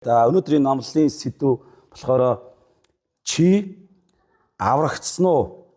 За өнөөдрийн номлолын сэдв болохоор чи аврагдсан уу?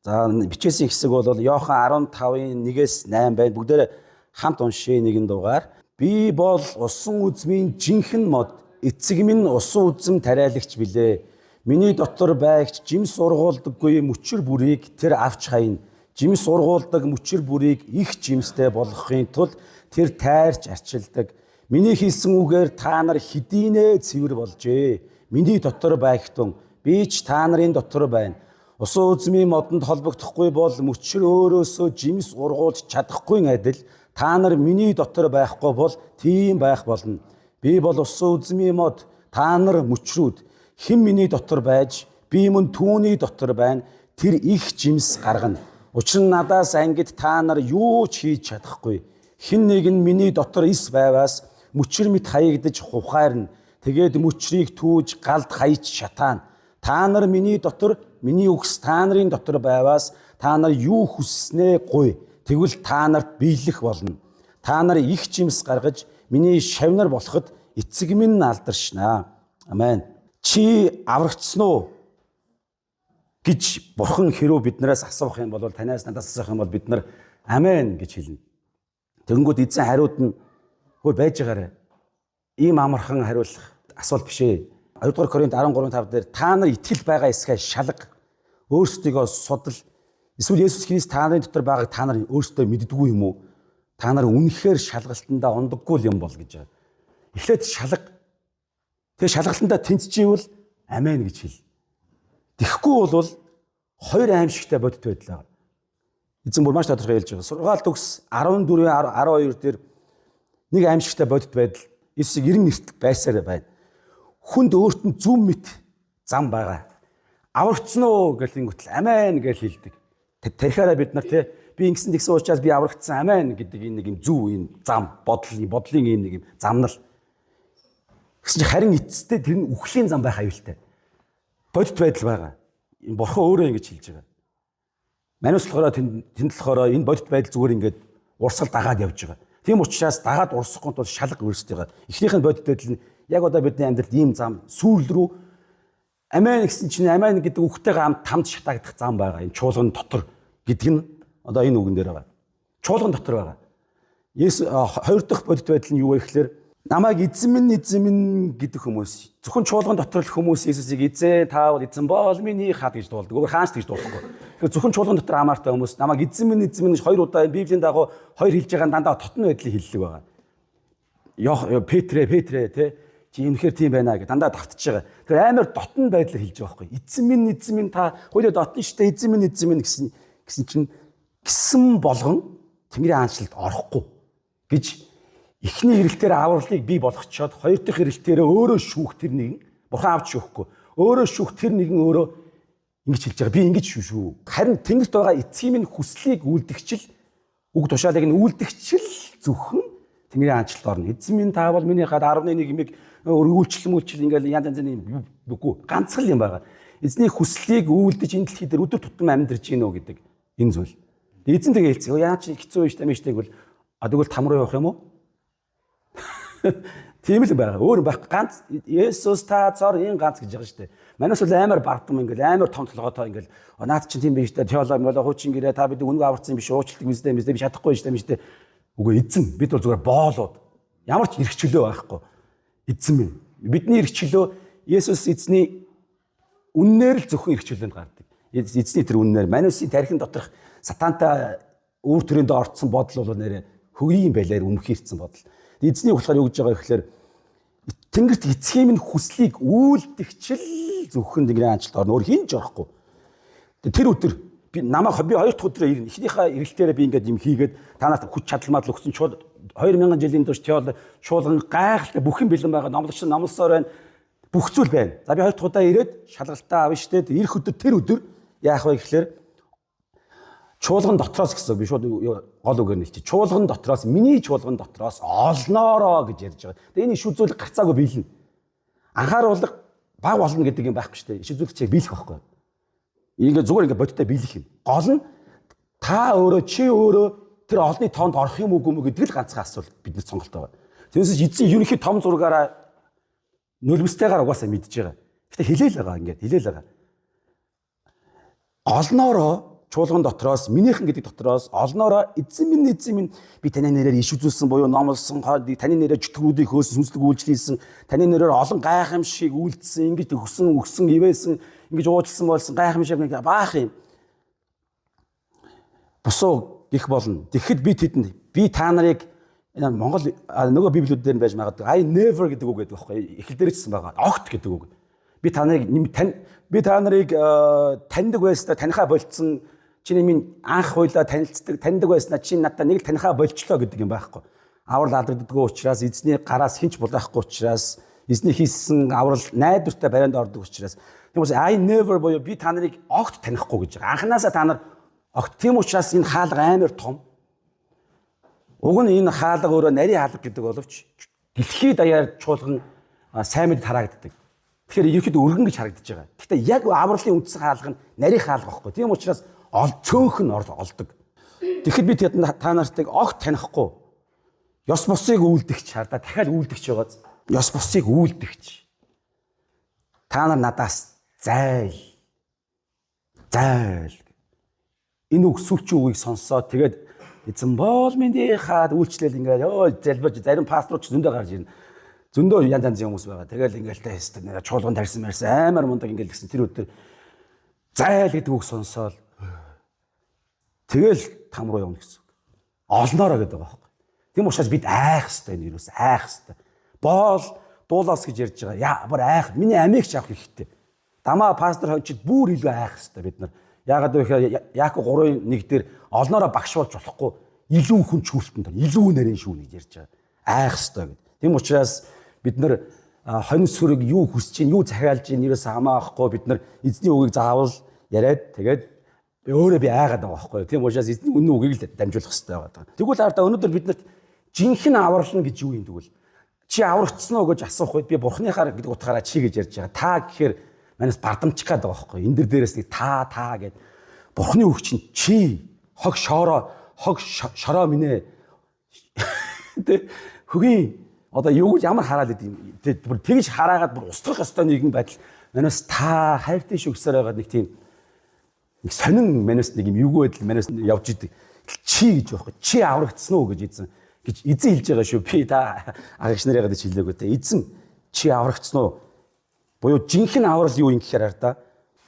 За бичээсийн хэсэг бол Иохан 15-ын 1-8 байна. Бүгдээрээ хамт уншъя нэгэн дугаар. Би бол усан үзмийн жинхэнэ мод, эцэг минь усан үзм тариалагч билээ. Миний дотор байгч жимс ургуулдаггүй мөчр бүрийг тэр авч хайна. Жимс ургуулдаг мөчр бүрийг их жимстэй болгохын тулд тэр тайрч арчилдаг. Миний хэлсэн үгээр та нар хэдийнэ цэвэр болжээ. Миний дотор байгтун би ч та нарын дотор байна. Усан үзмийн модонд холбогдохгүй бол мөчр өөрөөсөө жимс ургуулж чадахгүй адил та нар миний дотор байхгүй бол тийм байх болно. Би бол усан үзмийн мод, та нар мөчрүүд. Хэн миний дотор байж би мөн түүний дотор байна. Тэр их жимс гаргана. Учир нь надаас ангид та нар юу ч хийж чадахгүй. Хэн нэг нь миний дотор эс байваас мөчр мэт хаягдаж хувхаарна. Тэгээд мөчрийг түүж галд хаяж шатаана. Та нар миний дотор, миний үгс та нарын дотор байваас та нар юу хүсснээ гуй. Тэгвэл та нарт биелэх болно. Та нар их жимс гаргаж миний шавнар болоход эцэг минь алдаршнаа. Амен. Чи аврагдсан уу гэж Бурхан хэрүү биднээс асуух юм бол танаас надаас асуух юм бол бид нар амен гэж хэлнэ. Тэгэнгүүт эзэн хариуд нь хөө байж байгаарай. Ийм амархан хариулах асуулт биш ээ. 2-р Коринт 13:5 дээр та нар итгэл байгаа эсгээ шалга. Өөрсдийгөө судал. Эсвэл Есүс Христ та нарын дотор байгааг та нар өөрсдөө мэддэггүй юм уу? Та нар үнэхээр шалгалтандаа ундаггүй юм бол гэж. Эхлээд шалга. Тэгээ шалгалтандаа тэнцчихвэл амен гэж хэл. Тэгэхгүй бол хоёр аимшигтай бодит байдал. Эзэн бүр маш тодорхой хэлж байгаа. Сургаалт төгс 14-12 дээр нэг аимшигтай бодит байдал Есүсийг 90 эртэл байсаар байна. Хүнд өөрт нь зүм мэт зам байгаа. Аврагдсан уу гэхлэнгүүтэл амен гэж хэлдэг. Тэрхээрээ бид нар би ингэсэн тэгсэн учраас би аврагдсан амен гэдэг энэ нэг юм зүв энэ зам бодлын энэ нэг юм замнал. Гэсэн чинь харин эцэстээ тэр нь үхлийн зам байх аюултай. Бодит байдал байгаа. Энэ Бурхан өөрөө ингэж хэлж байгаа. Манайс болохоор тэнд болохоор энэ бодит байдал зүгээр ингээд урсгал дагаад явж байгаа. Тийм учраас дагаад урсахгүй тул шалга өөрсдийгаа. Эхнийх нь бодит байдал нь яг одоо бидний амьдралд ийм зам сүүл рүү амен гэсэн чинь амен гэдэг үгтэйгээ хамт шатаагдах зам байгаа. Энэ чуулган дотор гэдэг нь одоо энэ үгэн дээр байгаа. Чуулган дотор байгаа. Хоёр дахь бодит байдал нь юу вэ гэхээр намайг эзэн минь гэдэг хүмүүс. Зөвхөн чуулган дотор л хүмүүс Иесусыг эзэн таавал эзэн бол миний хад гэж дуулдаг. Өөр хаанч гэж дуулахгүй. Тэгэхээр зөвхөн чуулган дотор амаартай хүмүүс намайг эзэн минь гэж хоёр удаа Библийн дагуу хоёр хэлж байгаа дандаа тотны байдлыг хэллэг байгаа. Петрэ те чи үнэхээр тийм байна гэж дандаа давтж байгаа. Тэгэхээр амар дотн байдлаар хэлж байгаа байхгүй. Эзэн минь та хоёул дотн штэ эзэн минь гэсэн чинь гисэн болгон Тэнгэрийн хаанчлалд орохгүй гэж эхний эрэлтээр авралыг бий болгочоод хоёр дахь эрэлтээрээ өөрөө шүүх тэр нэг Бурхан авч шүүхгүй. Өөрөө шүүх тэр нэгэн өөрөө ингэж хэлж байгаа. Би ингэж шүү. Харин Тэнгэрт байгаа эцгийн минь хүслийг үлдгчил үг тушаалыг нь үлдгчил зөвхөн Тэнгэрийн хаанчлалд орно. Эзэн минь таавал миний хад 11 имийг үргэлжлэл ингээл янз янзын үгүй ганцхан юм байгаа. Эзний хүслийг үлдэж энэ дэлхий дээр өдөр тутам амьдарч гинөө гэдэг энэ зүйл. Эзэн тэгээ хэлсэн. Яа чи хэцүү биш тамиштэйг бол тэгвэл там руу явах юм уу? Тийм л байгаа. Өөр байх ганц Есүс та цор энэ ганц гэж байгаа шүү дээ. Манайс бол амар бардам ингээл амар том толгойтой ингээл наад чинь тийм биш дээ. Теологи болоо хуучин гэрээ та бид үнэгүй аварсан биш уучлалт биздээ би чадахгүй шүү дээ. Үгүй эзэн бид бол зүгээр боолууд. Ямар ч эрх чөлөө байхгүй. Эзэн минь. Бидний эрх чөлөө Есүс эзний үннээр л зөвхөн эрх чөлөөнд гардаг. Эзний тэр үннээр манайсын тархин доторх сатантай үүр төрөндөө орцсон бодол бол нэрэ хөвгийн байлаар өмхийрсэн бодол. Эзний болохоор юу гэж байгаа гэхээр Тэнгэрт эцгийн минь хүслийг үйлдэгчил зөвхөн Тэнгэрийн хаанчлалд орно. Өөр хинж орохгүй. Тэр өдөр би хоёр дахь өдрөө ирнэ. Эхнийхээ эрэлтээрээ би ингээд юм хийгээд та нарт хүч чадалмаа л өгсөн чууд 2000 жилийн турш чуулган гайхалтай бүх юм бэлэн байгаа. Номлогч номлосоор байна. Бүх зүйл байна. За би хоёр дахь удаа ирээд шалгалтаа авна штэ. Ирэх өдөр тэр өдөр яах вэ гэхээр чуулган дотроос гэсэн би шууд гол үгээр нь хэлчих. Чуулган дотроос миний чуулган дотроос олноороо гэж ярьж байгаа. Тэгээ энэ иш үзүүлэг гарцаагүй биелнэ. Анхааруулга баг болно гэдэг юм байхгүй шүү дээ. Иш үзүүлэгчийг биелэх байхгүй. Ингээ зүгээр ингээ бодиттой биелэх юм. Гол нь та өөрөө чи өөрөө тэр олны тоонд орох юм үгүй мө гэдэг л ганцхан асуулт бидний сонголт байгаа. Тэрнээс эзэн ерөнхий том зургаараа нулимстэйгээр угаасаа мэдж байгаа. Гэтэ хэлээл байгаа ингээд хэлээл байгаа. Олноороо чуулган дотроос минийхэн гэдэг дотроос олноороо эзэн минь би таны нэрээр иш үзүүлсэн буюу номлосон таны нэрээр чөтгөрүүдийг хөөсөн сүнслэг үйлчлэл хийсэн таны нэрээр олон гайхамшиг үйлдэлсэн ингэж өгсөн ивээсэн ингэж уучлсан болсон гайхамшиг нэг баах юм. Босоо гих болно. Тэгэхэд би тэдэнд би та нарыг Монгол нөгөө библиуд дээр байж магадгүй I never гэдэг үг гэдэг байхгүй эхэл дээрчсэн байгаа. Огт гэдэг үг. Би та нарыг таньдаг байснаа танихаа болцсон чиний минь анх хуйлаа танилцдаг таньдаг байснаа чи надад нэг танихаа болчлоо гэдэг юм байхгүй. Аврал алагддаггүй учраас эзний гараас хинч булаахгүй учраас эзний хийсэн аврал найдвартай барианд ордог учраас тийм учраас I never боёо би та нарыг огт танихгүй гэж байгаа. Анханасаа та нар огт тийм учраас энэ хаалга амар том. Уг нь энэ хаалга өөрөө нарийн хаалга гэдэг боловч дэлхийд даяар чуулган сайн мэд харагддаг. Тэгэхээр ерөөхдөө өргөн гэж харагдаж байгаа. Гэхдээ яг авралын үндсэн хаалга нь нарийн хаалга байхгүй. Тийм учраас цөөнх нь олдог. Тэгэхэд би та нартыг огт танихгүй. Ёс бусыг үйлдэгч хардаа дахиад үйлдэгч байгааз. Ёс бусыг үйлдэгч. Та нар надаас зайл. Энэ үг сүлчийн үгийг сонсоод тэгээд эзэн бол миний хаад үйлчлэл ингээд залбирж зарим пасторч зөндөө гарч ирнэ. Зөндөө янз янзын хүмүүс байгаа. Тэгэл ингээд та хэвээр нэр чуулган тарьсан амар мундаг ингээд гэсэн тэр өдөр зайл гэдэг үг сонсоод тэгэл там руу явна гэсэн үг. Олноороо гэдэг байгаа байхгүй. Тийм учраас бид айх хэвээр энэ юус айх хэвээр. Боол дуулаас гэж ярьж байгаа. Ямар айх. Миний амигч авах хэрэгтэй. Дамаа пастор хончид бүр илүү айх хэвээр бид нар. Яагаад гэвэл Яаков 3:1 дээр олноороо багшуулж болохгүй илүү хүн чүүлтэн тань илүү нарийн шүүн гэж ярьж байгаа. Айх хэвээр гэдэг. Тийм учраас бид нар хонь сүрэг юу хүсэж чинь юу захиалж чинь ерөөс хамаахгүй бид нар эзний үгийг заавал яриад тэгээд өөрөө би айгаад байгаа байхгүй. Тийм учраас эзний үнэн үгийг л дамжуулах хэрэгтэй байгаа. Тэгвэл ардаа өнөөдөр биднэрт жинхэнэ аврална гэж юу юм тэгвэл чи аврагдсан уу гэж асуух үед би бурхныхаар гэдэг утгаараа чи гэж ярьж байгаа. Та гэхээр манайс бардамчих гээд байгаа байхгүй. Энэ дээрээс нэг та гэд бурхны үг чинь чи хог шороо минь тэ хөгийн одоо юу гэж ямар хараад идэв бүр тэгж хараагаад бүр устгах ёстой нэгэн байдал манайс та хайртай шүгсээр байгаа нэг тийм нэг сонин манайс нэг юм юугүй байдал манайс явж идэг чи гэж байхгүй чи аврагдсан уу гэж эзэн хэлж байгаа шүү би та агч нар ягаад ч хэлээгүй те эзэн чи аврагдсан уу буюу жинхэнэ аврал юу юм гэхээр да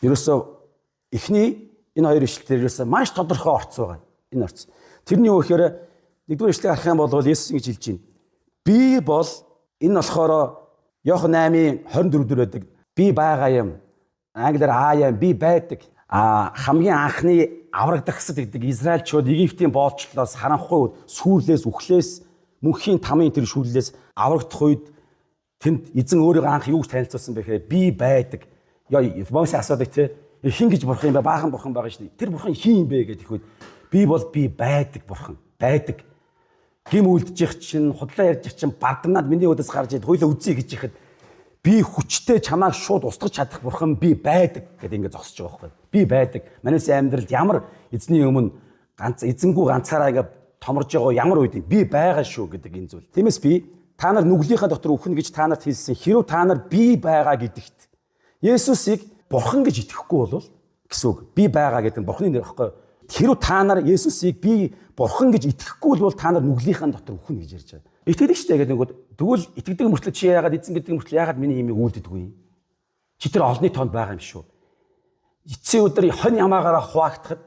ерөөсөө эхний энэ хоёр ишлэлээр ерөөсөө маш тодорхой орц байгаа энэ орц тэрний юу гэхээр нэгдүгээр ишлэгийг харах юм бол Есүс ингэж хэлж байна би бол энэ болохоор Иохан 8:24 дээр байдаг би байгаа юм англиар I am би байдаг хамгийн анхны аврагдагсад гэдэг Израильчууд Египтийн боолчлолоос харанхуй сүүлээс үхлээс мөнхийн тамийн тэр шүллээс аврагдах үед тэнд эзэн өөрийгөө анх юу гэж танилцуулсан бэ гэхээр би байдаг. Мосе асуудаг те хин гэж бурхан юм ба баахан бурхан байгаа шүү дээ. Тэр бурхан хин юм бэ гэдэг ихэд би бол би байдаг бурхан. Байдаг. Гим үлдчих чинь худлаа ярьж чинь бардамнаад миний өдөөс гарч ид хуйлаа үзье гэж ихэд би хүчтэй чамааг шууд устгах чадах бурхан би байдаг гэдэг ингээд зогсож байгаа байхгүй. Би байдаг. Манайс амьдралд ямар эзний өмнө ганц эзэнгүү ганцаараа ингээд томорж байгаа ямар үед би байгаа шүү гэдэг энэ зүйл. Тиймээс би та нар нүглийнхаа дотор үхнэ гэж та нарт хэлсэн. Хэрв та нар би байгаа гэдэгт Есүсийг бурхан гэж итгэхгүй бол гэсэн үг. Би байгаа гэдэг нь бурханы нэр байхгүй. Хэрв та нар Есүсийг би бурхан гэж итгэхгүй бол та нар нүглийнхаа дотор үхнэ гэж ярьж байгаа. Итгэдэг шүү дээ гэдэг нь тэгвэл итгэдэг мөртлөө чи яагаад эзэн гэдэг мөртлөө яагаад миний имийг үлддэггүй? Чи тэр олонний тоонд байгаа юм шүү. Эцсийн өдөр хонь ямаагаараа хуваагдахад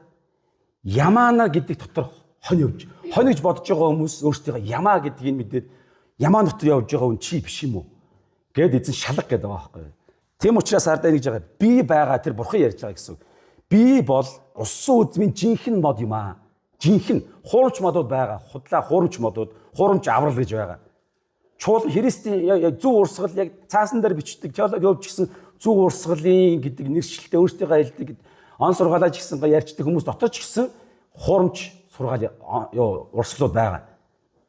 ямаана гэдэг дотор хонь явж. Хонь гэж бодож байгаа хүмүүс өөрсдөө ямаа гэдгийг мэдээд ямаа дотор явж байгаа хүн чи биш юм уу? Гэт эзэн шалга гэдэг байгаа байхгүй. Тийм учраас ардаа ингэж байгаа. Би байгаа тэр бурхан ярьж байгаа гэсэн. Би бол усан үзмийн жинхэнэ мод юм аа. Жинхэнэ хуурамч модууд байгаа. Худлаа хуурамч модууд, хуурамч аврал гэж байгаа. Чуулган Христийн зөв урсгал яг цаасан дээр бичдэг теологи явж гисэн зөв урсгалын гэдэг нэршилтэй өөрсдөө хэлдэг он сургаалаач гисэн ярьчдаг хүмүүс дотор ч гисэн хуурамч сургаал урсгалууд байгаа.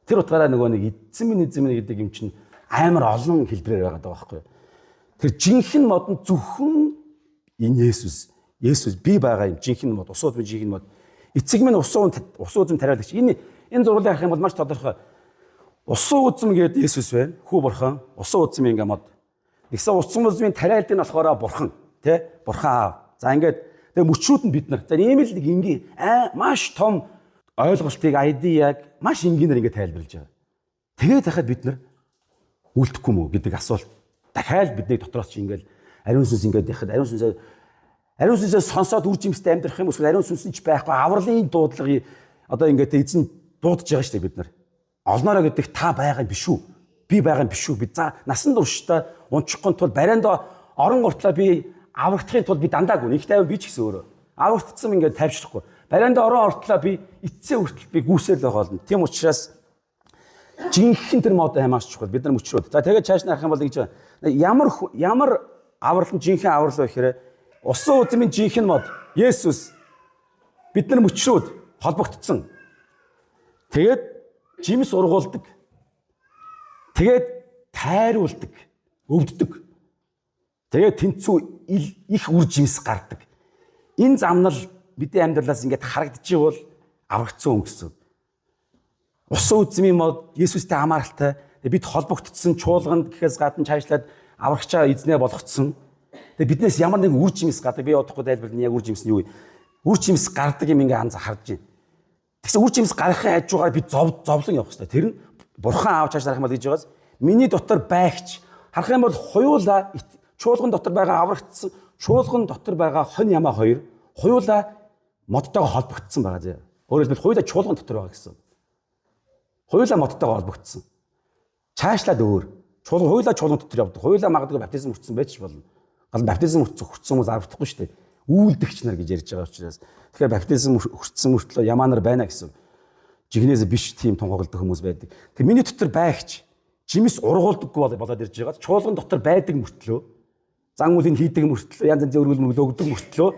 Тэр утгаараа нөгөө нэг эзэн минь гэдэг юм чинь амар олон хэлбэрээр байгаа байхгүй. Тэр жинхэнэ мод нь зөвхөн энэ Есүс би байгаа юм жинхэнэ мод, ус уудмын жинхэнэ мод. Эцэг минь ус уудмын тариалагч. Энэ зурглалыг харах юм бол маш тодорхой. Усан үзэм гэдэг Есүс байна. Хүү бурхан усан үзэм ингээ мод. Тэгсэн утсан мөсвийн тариалд нь болохоор бурхан, тий? Бурхан аав. За ингээд тэгээ мөчрүүд нь бид нар. За ийм л нэг энгийн маш том ойлголтыг ID-яг маш энгийнээр ингээд тайлбарлаж байгаа. Тэгээд хахад бид нар үлдэхгүй мүү гэдэг асуулт дахиад бидний дотроос чи ингээд ариун сүнс ингээд яхад ариун сүнсээ сонсоод үр жимстэй амьдрах юм эсвэл ариун сүнс нь ч байхгүй авралын дуудлагыг одоо ингээд эзэн дуудаж байгаа шүү дээ бид нар. Олноороо гэдэг та байгаа юм биш үү? Би байгаа юм биш үү? Бид за насан туршдаа унчихын тулд барианда орон гуртлаа би аврагдахын тулд би дандаагүй нэг тайван би ч гэсэн өөрөө аврагдсан ингээд тайвшрахгүй. Барианда орон ортлоо би эцсээ хүртэл би гүйсэл байгаа болно. Тийм учраас жинхэнэ тэр мод хамаас чухал бид нар мөчрөөд. За тэгээд цааш нь харах юм бол ингэж ямар аврал нь жинхэнэ аврал вэ гэхээр усан үзмийн жинхэнэ мод Есүс бид нар мөчрөөд холбогдсон. Тэгээд жимс ургуулдаг. Тэгээд тайруулдаг, өвддөг. Тэгээд тэнцүү их үр жимс гардаг. Энэ замнал бидний амьдралаас ингээд харагдчихвол аврагдсан хүн гэсэн. Усан үзмийн мод Есүстэй хамааралтай бид холбогдсон чуулганд гэхээс гадна цаашлаад аврагчаа эзнээ болгоцсон. Тэгээ биднээс ямар нэг үр жимс гардаг. Би удахгүй тайлбарлана яг үр жимс нь юу вэ? Үр жимс гардаг юм ингээд харж байна. Тэгсэн үр жимс гарахын хажуугаар би зовлон явах хэрэгтэй. Тэр нь бурхан аав цааш харах юм бол гэж байгаас миний дотор байгч харах юм бол хуйлаа чуулган дотор байгаа аврагдсан чуулган дотор байгаа хон ямаа хоёр хуйлаа модтойгоо холбогдсон байгаа зэ. Өөрөөр хэлбэл хуйлаа чуулган дотор байгаа гэсэн. Хуйлаа модтойгоо холбогдсон. Цаашлаад өөр. Хуйлаа чуулган дотор явдаг. Хуйлаа магадгүй баптизм хүртсэн байж болно. Гал баптизм хүртсэн хүмүүс аврагдахгүй шүү дээ. Үйлдэгч нар гэж ярьж байгаа учраас. Тэгэхээр баптизм хүртсэн мөртлөө ямаанар байна гэсэн. Жигнээс биш тийм тунхаглдаг хүмүүс байдаг. Тэг миний дотор байгч жимс ургуулдаггүй болоод ирж байгаа. Чуулган дотор байдаг мөртлөө зан үлийг хийдэг мөртлөө янз янзын өргөл өгдөг мөртлөө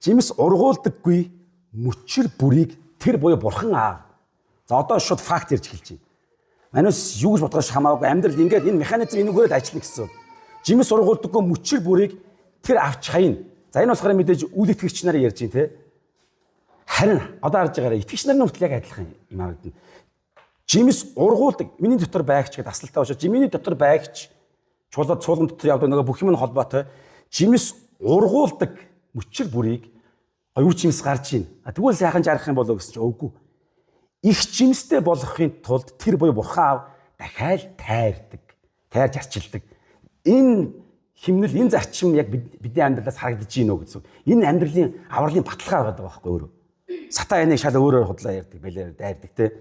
жимс ургуулдаггүй мөчр бүрийг тэр буюу бурхан аав. За одоо шууд факт ярьж эхэлж байна. Манайс юу гэж бодгоож хамаагүй амьдрал ингээд энэ механизм энүүгээр ажиллана гэсэн. Жимс ургуулдаггүй мөчр бүрийг тэр авч хаяна. За энэ болохоор мэдээж үйл итгэгч нарыг ярьж байна те. Харин одоо харж байгаараа итгэгч нарын хүртэл яг адилхан юм харагдана. Жимс ургуулдаг миний дотор байгч гэдэг асуултаа уушаа. Жимний дотор байгч чуулган дотор явдаг нөгөө бүх юм нь холбоотой. Жимс ургуулдаг мөчр бүрийг оюу жимс гарч ийн. Тэгвэл сайхан жарах юм болоо гэсэн чинь үгүй. Их жимстэй болохын тулд тэр буюу бурхан аав дахиад тайрдаг. Тайрж арчилдаг. Энэ химнэл энэ зарчим яг бидний амьдралаас харагдаж байна уу гэсэн. Энэ амьдралын авралын баталгаа байгаа байхгүй өөрөө. Сатан энийг шал өөрөөр худлаа ярьдаг, бэлээр дайрдаг те.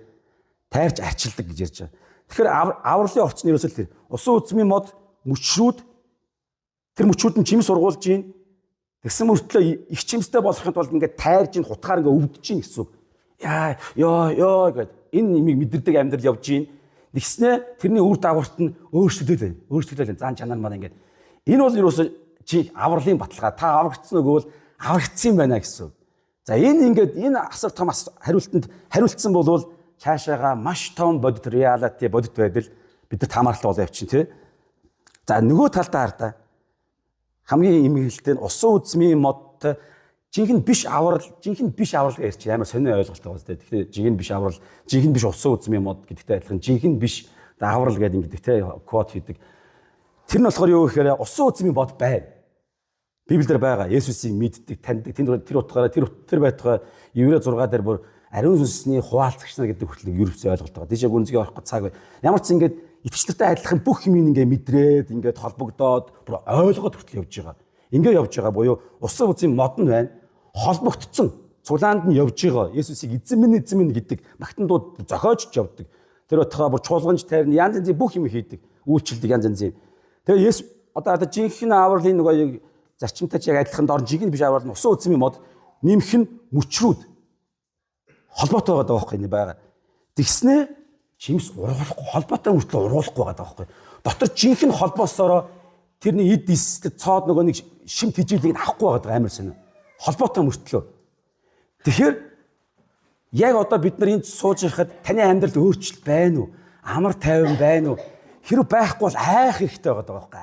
Тайрж арчилдаг гэж ярьж байгаа. Тэгэхээр авралын орчин ерөөсөө тэр усан үзмийн мод мөчрүүд тэр мөчрүүд нь жимс ургуулж гин. Тэгсэн мөртлөө их жимстэй болохын тулд ингээд тайрж ин хутгаар ингээд өвдөж гин гэсэн. Ёо гэд энэ нэмийг мэдэрдэг амьдрал явж гин. Тэгснэ тэрний үр дагаварт нь өөрчлөлөө зан чанар маань ингээд энэ бол ерөөсөө чи авралын баталгаа та аврагдсан үгүй бол аврагдсан юм байна гэсэн. За энэ ингээд энэ асар том хариултанд хариултсан болвол цаашаага маш том бодит реалити бодит байдал бидэд хамааралтай болоо явчин тий. За нөгөө талдаа хардаа хамгийн имгэлтэй нь усан үзмийн модтой жинхэнэ биш аврал гэж ярьчих амар сонио ойлголт байгаа зү. Тэгэхээр жинхэнэ биш усан үзмийн мод гэдэгтэй адилхан жинхэнэ биш аврал гэдэг ингэдэг тий код хийдэг. Тэр нь болохоор юу гэхээр усан үзмийн мод байна. Библиэр байгаа. Есүсийг мэддэг, таньдаг. Тэр утгаараа тэр байтугай Еврей 6 дээр бүр ариун сүнсний хуваалцагч нар гэдэг хүртэл ерөөсөө ойлголт байгаа. Дижээ гүнзгий орохгүй цаг бай. Ямар ч ингэж итгэжтэй адилхан бүх юм ингээ мэдрээд ингээд холбогдоод бүр ойлгоод хүртэл явж байгаа. Ингээ явж байгаа буюу усан үзмийн мод нь байна. Холбогдсон. Цулаанд нь явж байгаа. Есүсийг эзэн минь гэдэг магтандууд зохиож явдаг. Тэр утгаараа бүр чуулганч тайрны янз янзын бүх юм хийдэг. Үйлчлдэг янз янзын. Тэгээ Есүс одоо жинхэнэ авралын нөгөө зарчимтай ч яг адилхан дор жинхэнэ биш аврал нь усан үзмийн мод нэмэх нь мөчрүүд холбоотой байгаа байхгүй энэ байгаа. Тэгснэ жимс ургуулахгүй холбоотой мөртлөө ургуулахгүй байгаа байхгүй. Дотор жинхэнэ холбоосороо тэрний эд эстэй цоод нөгөө нэг шимт хижээлийг авахгүй байгаа амар сонио. Холбоотой мөртлөө. Тэгэхээр яг одоо бид нар энд сууж байхад таны амьдралд өөрчлөлт байна уу? Амар тайван байна уу? Хэрэг байхгүй бол айх хэрэгтэй байгаа байхгүй.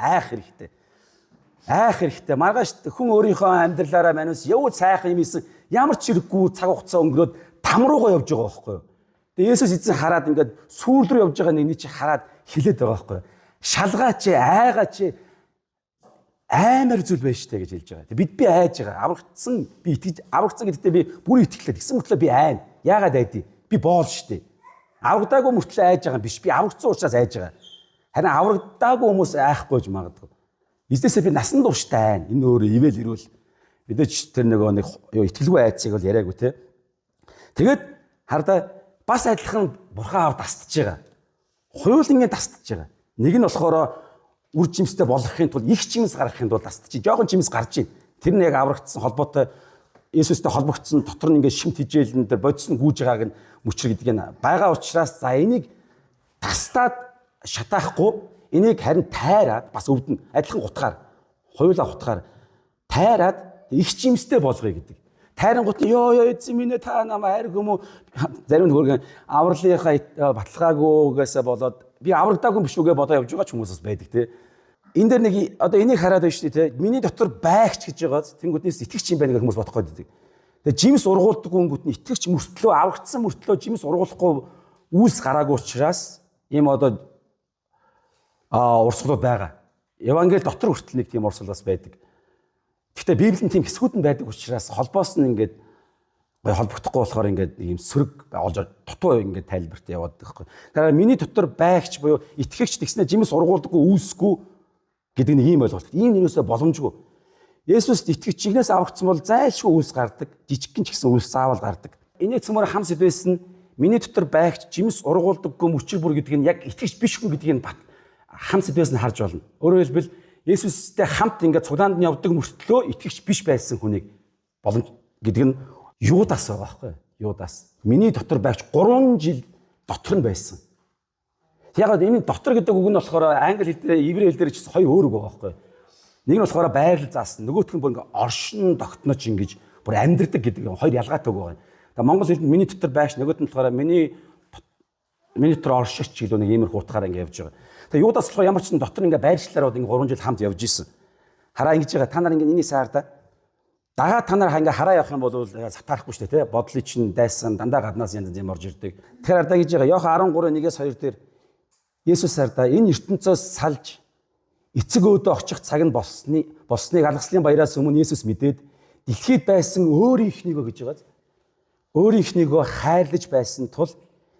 Айх хэрэгтэй. Маргааш хүн өөрийнхөө амьдралаараа манус явуу сайхан юм ийсэн ямар ч хэрэггүй цаг хугацаа өнгөрөөд там руугаа явж байгаа байхгүй юу. Тэгээ Есүс эзэн хараад ингээд сүүл рүү явж байгаа нэг чи хараад хилээд байгаа байхгүй юу. Шалгаач, айгаач, амар зүйл байж штэ гэж хэлж байгаа. Бид би айж байгаа. Аврагдсан би итгэж аврагдсан гэдэгтээ би бүр итгэлээ. Тэгсэн мөртлөө би айна. Яагаад айдий? Би боол штэ. Аврагдаагүй мөртлөө айж байгаа биш. Би аврагдсан учраас айж байгаа. Харин аврагдаагүй хүмүүс айхгүй ч магадгүй. Эзнээсээ би насан туршдаа айна. Энэ өөрөө ивэл ирүүл мэдээч тэр нэг юу итгэлгүй айцыг бол яриаггүй те. Тэгээд хардаа бас адилхан бурхан авд тастж байгаа. Хоёулангийн тастж байгаа. Нэг нь болохоор үр жимстэй болохын тулд их жимс гаргахын тулд тастж чинь. Жохон жимс гарч ийн. Тэр нь яг аврагдсан холбоотой Есүстэй холбогдсон дотор нь ингээд шимт хижээлэн дээр бодсон гүйж байгааг нь мөчр гэдэг нь байгаа учраас за энийг тастаад шатаахгүй энийг харин тайраад бас өвдөн адилхан гутгаар хоёулаа гутгаар тайраад их жимстэй болгоё гэдэг. Тайрангууд нь ёо эзэн минь та намайг хайр хүмүү зарим нь хөргөн авралынхаа баталгаагүйгээсээ болоод би аврагдаагүй биш үгээ бодоо явж байгаа ч хүмүүсээс байдаг те. Энэ дээр нэг одоо энийг хараад байна шүү дээ те. Миний дотор байгч гэж байгаа тэнгүүднээс итгэгч юм байна гэх хүмүүс бодох гээд байдаг. Тэгээ жимс ургуулдаг өнгөт нь итгэгч мөртлөө аврагдсан мөртлөө жимс ургуулахгүй үйлс гараагүй учраас ийм одоо урсгалууд байгаа. Евангели дотор хүртэл нэг тийм урсгал бас байдаг. Гэхдээ Библийн тийм хэсгүүд нь байдаг учраас холбоос нь ингээд холбогдохгүй болохоор ингээд ийм сөрөг олж дутуу ингээд тайлбарт яваад байгаа байхгүй. Тэгэхээр миний дотор байгч буюу итгэгч тэгснэ жимс ургуулдаггүй үйлсгүй гэдэг нэг ийм ойлголт. Ийм нэрөөсөө боломжгүй. Есүст итгэгч чигнээс аврагдсан бол зайлшгүй үйлс гардаг, жижигхэн ч гэсэн үйлс заавал гардаг. Энийг цөмөр хам сэдвэс нь миний дотор байгч жимс ургуулдаггүй мөчр бүр гэдэг нь яг итгэгч биш хүн гэдгийг нь хам сэдвэс нь харж болно. Өөрөөр хэлбэл Есүстэй хамт ингээд цуглаанд нь явдаг мөртлөө итгэгч биш байсан хүнийг боломж гэдэг нь Юдас байгаа байхгүй. Юдас. Миний дотор байгч 3 жил дотор нь байсан. Яг энэ дотор гэдэг үг нь болохоор англи хэл дээр, еврей хэл дээр ч хоёр өөр үг байгаа байхгүй. Нэг нь болохоор байрлал заасан, нөгөөх нь бүр ингээд оршин тогтнож ингэж бүр амьдрдаг гэдэг хоёр ялгаатай үг байгаа. Тэгээ монгол хэлд миний дотор байгч нөгөөд нь болохоор миний дотор оршигч гэлөө нэг иймэрхүү утгаараа ингээд явж байгаа. Тэгээ Юдас болохоор ямар ч сан дотор ингээд байршлаараа ингээд 3 жил хамт явж исэн. Хараа ингэж байгаа. Та нар ингээд энийг саарда. Дагаа та нар ингээд хараа явах юм бол сатаарахгүй шүү дээ, тэ. Бодлыг чинь дайсан, дандаа гаднаас янз янз орж ирдэг. Тэгэхээр ардаа гэж байгаа. Йохан 13:1-2 дээр Есүс ардаа энэ ертөнцөөс салж эцэг өөдөө очих цаг нь болсныг алгаслын баяраас өмнө Есүс мэдээд дэлхийд байсан өөрийнхнийгөө гэж байгаа. Өөрийнхнийгөө хайрлаж байсан тул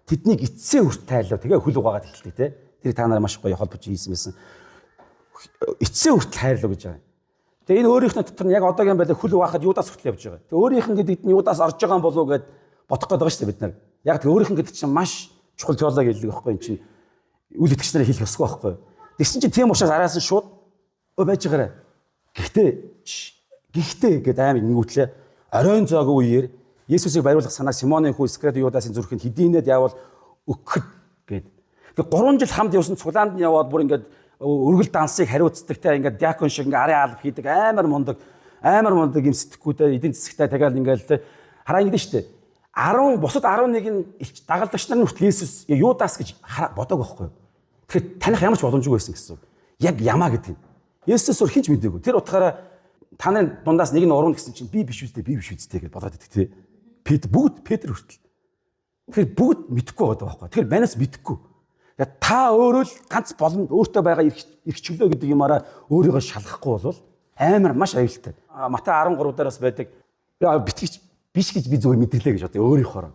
тэднийг эцсийн үрт тайлав. Тэгээ хөл угаагаад эхэлдэг, тэ. Тэр та нараа маш гоё холбож хийсэн байсан. Эцсийн үрт хайрлав гэж байгаа. Тэгээ энэ өөрийнхөө дотор нь яг одоогийн байдлаар хөл угаахад Юдас хүртэл явж байгаа. Тэгээ өөрийнх нь гэдэгт нь Юдас орж байгаа юм болов уу гэд бодох гээд байгаа шүү дээ бид нар. Яг тэгээ өөрийнх нь гэдэг чинь маш чухал теологи хэлдэг байхгүй юм чинь үл итгэгч нарыг хэлэх ёсгүй байхгүй. Тэгсэн чинь тийм учраас араас нь шууд байж байгаарай. Гэхдээ гэд аим ингэвтлээ оройн зоогийн үеэр Есүсийг бариулах санаа Симоны хүү Искариот Юдасын зүрхэнд хэдийнэд явал өгөхөд гэд. Тэгээ 3 жил хамт явсан цуглаанд нь яваад бүр ингээд өргөл дансыг хариуцдагтай ингээд диакон шиг ингээд арын алба хийдэг амар мундаг юм сэтгэхүйтэй эдийн засагтай тагаал ингээд хараа ингэдэж штэ 10 бусад 11 нь дагалдагч нар нь хүртэл Есүс Юдас гэж бодог байхгүй. Тэгэхээр таних ямар ч боломжгүй байсан гэсэн. Яг ямаа гэдэг нь. Есүс өөр хинч мэдээгүй. Тэр утгаараа таны дундаас нэг нь урам гэсэн чинь би биш үстэй гэж бодоод идэх тий. Петр хүртэл. Тэгэхээр бүгд мэдэхгүй байгаа байхгүй. Тэгэхээр манаас мэдэхгүй. Та өөрөө л ганц өөртөө байгаа эрх чөлөө гэдэг юмараа өөрийгөө шалгахгүй бол амар маш аюултай. Матай 13 дээрээс байдаг. Битгэж биш гэж би зүгээр мэдэглээ гэж одоо өөрийнхөө.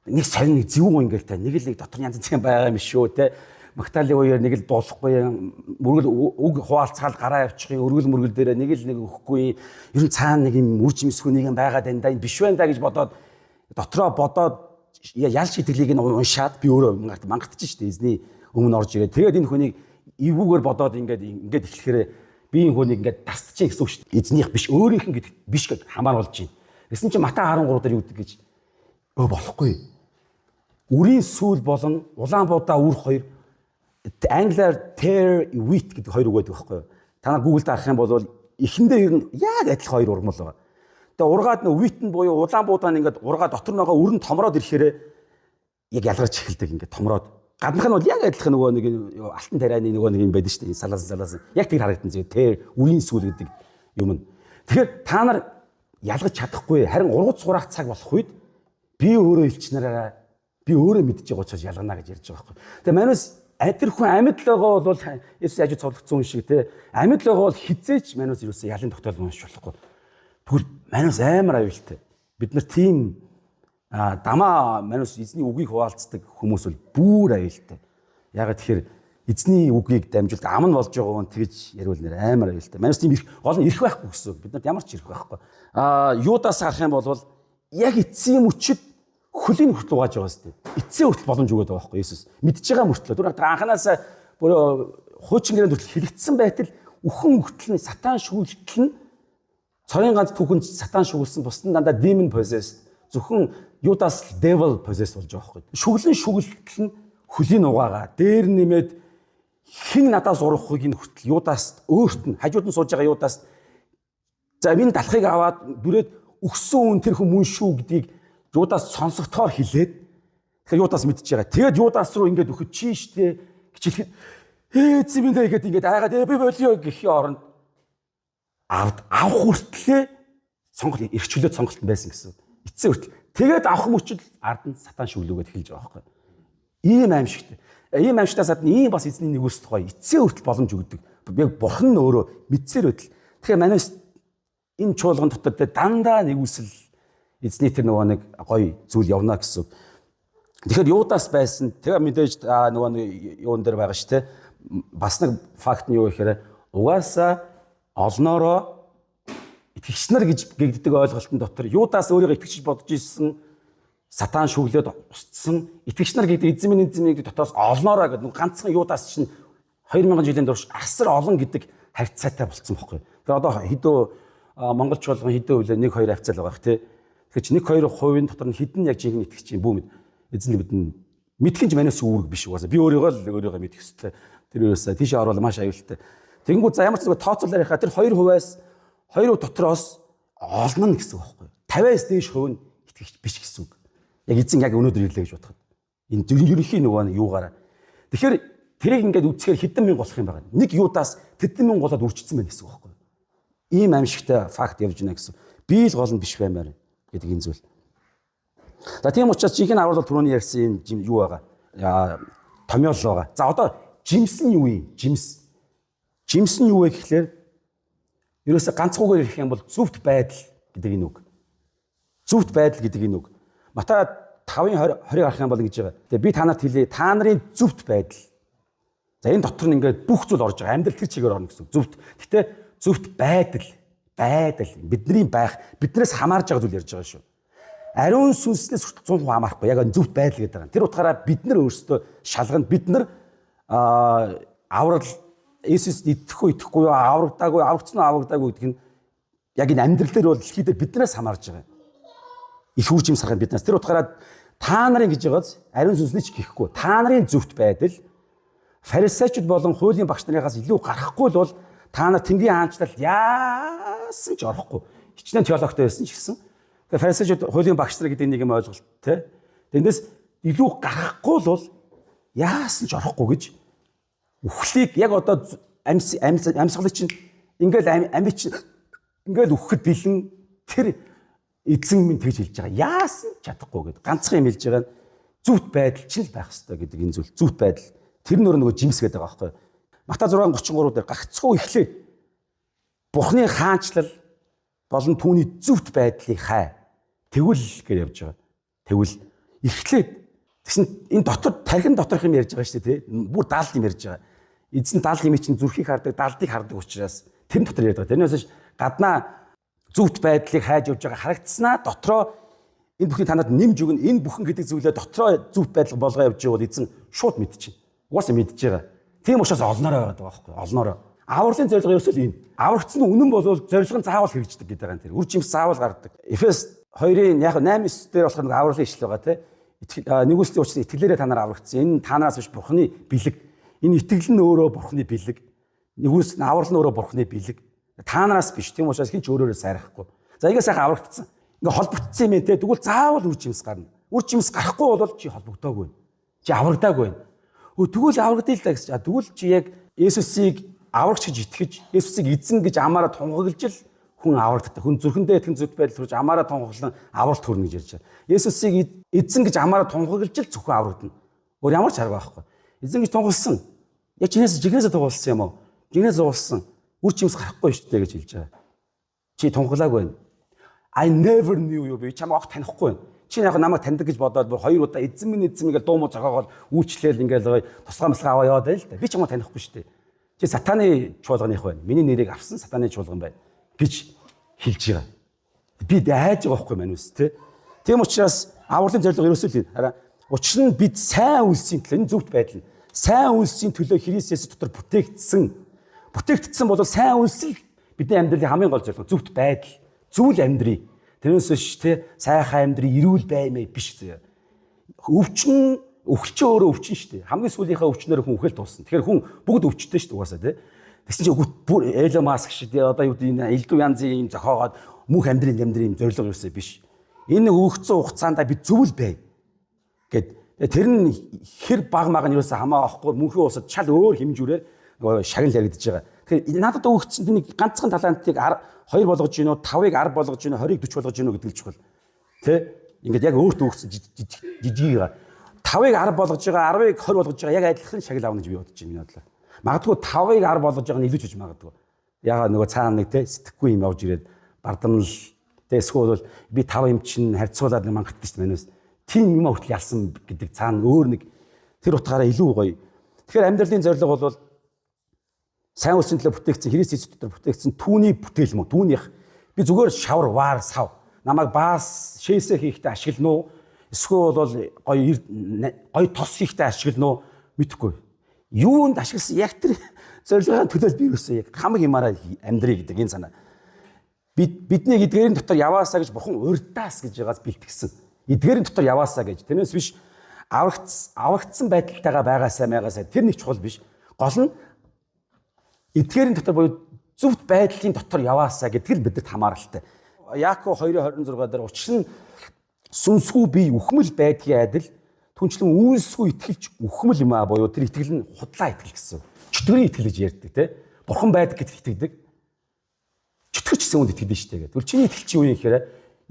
Нэг сонин нэг зөв ингээл та нэг л нэг дотор янз бүрийн байгаа юм шүү те. Магтаалын үеэр нэг л дуулахгүй мөргөл үг хуваалцгаал гараа явчихын өргөл дээрээ нэг л нэг өгөхгүй ер нь цаана нэг юм үр жимсгүй нэг юм байгаа даа энэ биш байна да гэж бодоод дотроо бодоод ялч итгэлийг нь уншаад би өөрөө мангатчих шүү дээ эзний өмнө орж ирээд тэгээд энэ хүнийг эвгүүгээр бодоод ингээд эхлэхээр би энэ хүнийг ингээд тасдчих гэсэн үг шүү дээ эзнийх биш өөрийнх нь гэдэг биш гэж хамааруулж байна. Гэсэн чинь Матай 13 дээр юу гэдэг гэж болохгүй. Үрийн сүүл болон улаан буудаа үр хоёр англиар tear wheat гэдэг хоёр үг байдаг байхгүй юу? Та нар Google-д харах юм бол эхэндээ ер нь яг адилхан хоёр ургамал байгаа. Тэгээ ургаад нөө wheat нь буюу улаан буудаа нь ингээд ургаа дотор нь байгаа өрн томроод ирэхээр яг ялгарч эхэлдэг ингээд томроод. Гаднах нь бол яг адилхан нөгөө нэг алтан тарианы нөгөө нэг юм байдаг шүү дээ. Салаас. Яг тэр харагдсан зөө tear үрийн сүүл гэдэг юм. Тэгэхээр та нар ялгаж чадахгүй харин ургац хураах цаг болох үед би өөрөө элч нараараа би өөрөө мэдчихэж байгаа учраас ялгана гэж ярьж байгаа байхгүй. Тэгээ манайс адирхан амьд л байгаа бол Есүс яаж цовдлогдсон шиг те амьд л байгаа бол хизээч манус юусэн ялын тогтоол уншиж болохгүй. Тэгвэл манус амар аюултай. Бид нар тийм дамаа манус эзний үгийг хуваалцдаг хүмүүс бол бүр аюултай. Ягаад тэгэхээр эзний үгийг дамжуулдаг ам нь болж байгаа хүн тэгж яриул нэр амар аюултай. Манус тийм гол нь ирэх байхгүй гэсэн. Бид нарт ямар ч ирэх байхгүй. Юдаас харах юм бол яг эцсийн мөчөд хөлийн хүртэл угааж байгаа сте. Эцсийн хүртэл боломж өгöd байгаа байхгүй Есүс. Мэдж байгаа мөртлөө түр анханасаа бүр хуучин гэрээнд хүртэл хэлэгдсэн байтал үхэн хүртэл сатан шүүлтэл нь цорын ганц түүхэнд сатан шүүлсэн бусдын дандаа demon possessed зөвхөн Юдас devil possessed болж байгаа байхгүй. Шүглэн шүглэлтэл нь хөлийн угаагаа дээр нэмээд хин надаас урахыг нь хүртэл Юдас өөрт нь хажууд нь сууж байгаа Юдас за минь далахыг аваад дүрээд өгсөн хүн тэр хүн мөн шүү гэдгийг Юдас сонсогдохоор хэлээд тэгэхээр Юдас мэдчихэж байгаа. Тэгээд Юдас руу ингээд өгөх чи штэ гिचлэхэд зэмэндээ игээд ингээд айгаад би болио гэхийн оронд авах хүртлээ сонголт эрхчлөөд сонголт байсан гэсэн. Эцсийн хүртэл тэгээд авах мөчл ард нь сатан шүглүүгээд эхэлж байгаа байхгүй. Ийм аимшигтэй. Ийм аимшигтаас гадна ийм бас эзний нэгүсэлт гоё. Эцсийн хүртэл боломж өгдөг. Яг бурхан нь өөрөө мэдсээр байтал. Тэгэхээр манайс энэ чуулган дотор дандаа нэгүсэл эзний тэр нөгөө нэг гоё зүйл явна гэсэн. Тэгэхээр Юдас байсан. Тэгээ мэдээж нөгөө нэг юун дээр байгаа шүү те. Бас нэг факт нь юу гэхээр угаасаа олноороо итгэгч нар гэж гэгддэг ойлголтын дотор Юдас өөрийгөө итгэгч бодож ирсэн сатан шүглээд устсан итгэгч нар гэдэг эзэмний дотоос олноороо гэдэг ганцхан Юдас чинь 2000 жилийн турш асар олон гэдэг харьцаатай болцсон байхгүй. Тэгээ одоо хэдөө Монгол чуулган хэдөө үлээ 1-2 хавцаал байгаа тий. Тэгэхээр 1-2% дотор нь хэдэн яг жинхэнэ итгэгч юм бүү мэд. Эзэн бидний мэдхинж манайс үүрэг биш угаасаа. Би өөрийгөө мэдэх хэрэгтэй. Тэр ерөөсөө тийш орвол маш аюултай. Тэнгүү за ямар ч зүйл тооцоолаарийнхаа тэр 2%-аас 2% дотроос олно нь гэсэн үг байхгүй. 50-аас дээш хувь нь итгэгч биш гэсэн үг. Яг эзэн яг өнөөдөр ирлээ гэж бодоход. Энэ ерөнхий нөгөө юугаараа. Тэгэхээр тэрийг ингээд үцхээр хэдэн мянга болох юм байна. Нэг Юдас тэдэн мянга болоод үрчсэн байна гэсэн үг байхгүй. Ийм аимшигтай факт явж байна гэсэн. Би л гол нь биш баймаар гэдэг энэ зүйл. За тийм учраас жинхэнэ аврал бол түрүүний ярьсан энэ юу байгаа. Томьёол байгаа. За одоо жимс нь юу юм? Жимс нь юу вэ гэхлээр ерөөсө ганцгүйгээр ирэх юм бол зөвхт байдал гэдэг энэ үг. Зөвхт байдал гэдэг энэ үг. Матай 5:20 харах юм бол ингэж байгаа. Тэгээ би та нарт хэлье. Та нарын зөвхт байдал. За энэ дотор нь ингээд бүх зүйл орж байгаа. Амьдрал тэр чигээр орно гэсэн. Зөвхт. Гэтэ зөвхт байдал бидний байх, биднээс хамаарж байгаа зүйл ярьж байгаа шүү. Ариун сүнснээс 100% хамаарахгүй. Яг зөвхт байдал гэдэг байгаа. Тэр утгаараа бид нар өөрсдөө шалгана. Бид нар аврал Есүс итгэх үү итгэхгүй юу, аврагдаагүй, аврагдсан уу аврагдаагүй гэдэг нь яг энэ амьдрал дээр бол дэлхийд биднээс хамаарж байгаа. Их үр жимс харахад биднээс тэр утгаараа та нарын гэж байгааз ариун сүнсний ч гэхгүй та нарын зөвхт байдал фарисеучуд болон хуулийн багш нараас илүү гарахгүй л бол та нар Тэнгэрийн хаанчлал яасан ч орохгүй. Хичнээн теологтой байсан ч гэсэн. Тэгээ фарисеучуд хуулийн багш нар гэдэг нэг юм ойлголт те. Тэндээс илүү гарахгүй л бол яасан ч орохгүй гэж үхлийг яг одоо амьсгалыг чинь ингээл амьд чинь ингээл үхэхэд бэлэн тэр эзэн минь тэгж хэлж байгаа. Яасан чадахгүй гэдэг. Ганцхан юм хэлж байгаа нь зөвхт байдал чинь л байх хэрэгтэй гэдэг энэ зүйл. Зөвхт байдал. Тэр нь нөгөө жимс гэдэг байгаа байхгүй. Матай 6:33 дээр гагцхүү эхлээд Бурхны хаанчлал болон түүний зөвхт байдлыг хай. Тэгвэл гэж явж байгаа. Тэгвэл эхлээд тэгсэн энэ дотор тархин доторх юм ярьж байгаа шүү дээ тий. Бүр даалд юм ярьж байгаа. Эзэн даалд юм чинь зүрхийг хардаг, даалдыг хардаг учраас тэр дотор ярьж байгаа. Тэрнээс гаднаа зөвхт байдлыг хайж явж байгаа харагдсанаа дотроо энэ бүхний танад нэмж өгнө. Энэ бүхэн гэдэг зүйлээ дотроо зөвхт байдал болгоо явж байгаа бол эзэн шууд мэдчихэв. Угаасаа мэдж байгаа. Тийм учраас олноороо байгаа байхгүй. Олноороо. Авралын зорилго ерөөсөө энэ. Аврагдсан нь үнэн болвол зорилго нь заавал хэрэгждэг гэдэг байгаа юм тэр. Үр жимс заавал гардаг. Эфес 2-ын яг 8-9 дээр болохоор авралын ишл байгаа тий. Нэгүслийн учраас итгэлээрээ та нар аврагдсан. Энэ танараас биш Бурхны бэлэг. Энэ итгэл нь өөрөө Бурхны бэлэг. Нэгүс нь аврал нь өөрөө Бурхны бэлэг. Танараас биш. Тийм учраас хинч өөрөөрөө сайрахгүй. За игээ сайхан аврагдсан. Ингээ холбогдсон юм те. Тэгвэл заавал үр жимс гарна. Үр жимс гарахгүй бол чи холбогдоогүй. Чи аврагдаагүй. Тэгвэл аврагдъя л да гэж. Тэгвэл чи яг Есүсийг аврагч гэж итгэж, Есүсийг эзэн гэж амаараа тунхаглаж л хүн аврагддаг. Хүн зүрхэндээ итгэн зөвхт байдал төрж амаараа тунхаглан авралт хүрнэ гэж ярьж байгаа. Есүсийг эзэн гэж амаараа тунхаглаж л зөвхөн аврагдана. Өөр ямар ч арга байхгүй. Эзэн гэж тунгалсан. Яг жигнэсээ тунгалсан юм уу? Жигнэсээ тунгалсан. Үр жимс гарахгүй шүү дээ гэж хэлж байгаа. Чи тунгалаагүй байна. I never knew you. Би чамайг огт танихгүй байна. Чи яг намайг таньдаг гэж бодоод бүр 2 удаа эзэн минь ингээл дуу муу зогоогоод үйлчлээл ингээл тусгай маслаа аваа яваад байл та. Би чамайг танихгүй шүү дээ. Чи сатаны чуулганых байна. Миний нэрийг авсан сатаны чуулган байна гэж хэлж байгаа. Би айж байгаа байхгүй манус тий. Тийм учраас авралын зорилго ерөөсөө л хараа. Учир нь бид сайн үлсийн төлөө энэ зөвхт байдал нь сайн үлсийн төлөө Христос дотор бүтээгдсэн бол сайн үлсэл бидний амьдралын хамгийн гол зорилго зөвхт байдал, зүйл амьдрий. Тэрнээс биш тий сайхан амьдрий, эрүүл баймаа биш зөө. Өвчин өвчин өөрөө өвчин шүү дээ. Хамгийн сүүлийнхээ өвчнөр хүн үхэл дуусна. Тэгэхээр хүн бүгд өвчтэй шүү дээ угаасаа тий. Тэгсэн чинь бүр Элон Маск шиг одоо юу гэдэг энэ элдв янзын юм зохиогоод мөнх амьдрын зорилго ерөөсөө биш. Энэ өгөгдсөн хугацаанд бид зөвл бай гэд тэр нь хэр баг маг нь ерөөсөө хамаа авахгүй мөнхийн усад шал өөр хэмжүүрээр нөгөө шагнал яригдж байгаа. Тэгэхээр надад өгөгдсөн тэнийг ганцхан талантыг 2 болгож гинөө 5-ыг 10 болгож гинөө 20-ыг 40 болгож гинөө гэдэг л чухал. Тэ? Ингээд яг өөртөө өгсөн жижиг байгаа. 5-ыг 10 болгож байгаа 10-ыг 20 болгож байгаа яг адилхан шагнал авна гэж би бодож байна миний бодлоо. Магадгүй 5-ыг 10 болгож байгаа нь илүү ч гэж магадгүй. Ягаад нөгөө цаана нэг тэ сэтгэхгүй юм явж ирээд бардамнал тэ эсвэл би 5 юм чинь харьцуулаад мангат шүү дээ манайс. Тийм юм хүртэл ялсан гэдэг цаана өөр нэг тэр утгаараа илүү гоё. Тэгэхээр амьдралын зорилго бол сайн үлсийн төлөө бүтээгдсэн Христос дотор бүтээгдсэн түүний бүтээл мөн түүнийх би зүгээр шавар ваар сав намайг баас шээсээ хийхдээ ашиглана уу эсвэл бол гоё тос хийхдээ ашиглана уу мэдэхгүй. Юунд ашигласан яг тэр зорилгын төлөө би юусэн яг хамаг юмараа амьдрий гэдэг энэ санаа. Бидний эдгээрийн дотор яваасаа гэж бурхан урьдаас гэж байгаас бэлтгэсэн. Эдгээрийн дотор яваасаа гэж. Тэрнээс биш аврагдсан байдалтайгаа байгаасаа тэр нэг чухал биш. Гол нь эдгээрийн дотор буюу зөвхт байдлын дотор яваасаа гэдэг л бидэд хамааралтай. Яаков 2:26 дээр учир нь сүнсгүй бие үхмэл байдгийн адил түнчлэн үйлсгүй итгэлж үхмэл юм аа буюу тэр итгэл нь худлаа итгэл гэсэн. Чөтгөрийн итгэл гэж ярьдаг тий. Бурхан байдаг гэдэгт итгэдэг. Чөтгөрч гэсэн үнд итгэдэг шүү дээ гэдэг. Тэр чиний итгэл чи юу юм гэхээр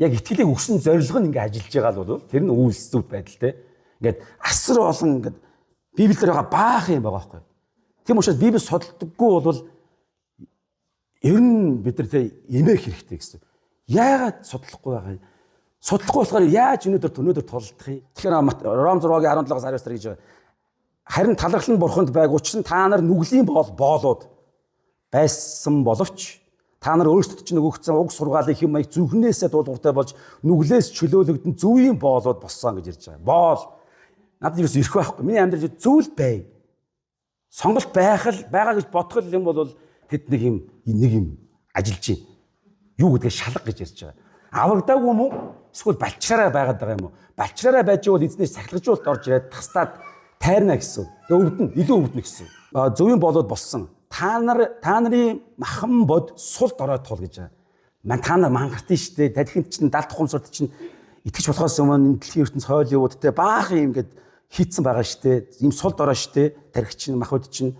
яг итгэлийг өгсөн зорилго нь ингээ ажиллаж байгаа бол тэр нь үйлс зөв байдал тий. Ингээд асар олон ингээд Библиэр байгаа баах юм байгаа байхгүй. Тийм учраас Библи судалдаггүй бол ер нь бид нар тий эмээх хэрэгтэй гэсэн. Яагаад судлахгүй байгаа юм? Судлахгүй болохоор яаж өнөөдөр тулдах юм? Тэгэхээр Ром 6:17-аас 19 гэж байгаа. Харин талархал нь бурханд байг учир нь та нар нүглийн боолууд байсан боловч та нар өөрсдөд чинь өгөгдсөн уг сургаалын хэм маяг зүрхнээсээ дуулууртай болж нүглээс чөлөөлөгдөн зөвийн боолууд болсон гэж ярьж байгаа. Боол надад юус ирэх байхгүй. Миний амьдрал зөвл бай. Сонголт байгаа гэж бодох юм бол тэд нэг юм ажиллаж байна. Юу гэдгийг шалга гэж ярьж байгаа. Аврагдаагүй юм уу? Эсвэл балчраараа байгаад байгаа юм уу? Балчраараа байж бол эзнээс сахилгажуулт орж ирээд тастаад тайрна гэсэн. Тэгээ илүү өвднө гэсэн. Зөвийн болоод болсон. Та нарын махан бод сулд ороод тул гэж байгаа. Та нар мангартын штэ. Тархинд чинь 70 тухамсарт чинь итгэж болохоос өмнө дэлхийн ертөнц хойлоуд те баах юм гээд хийцэн байгаа штэ. Ийм сулд ороо штэ. Тархи чинь махбод чинь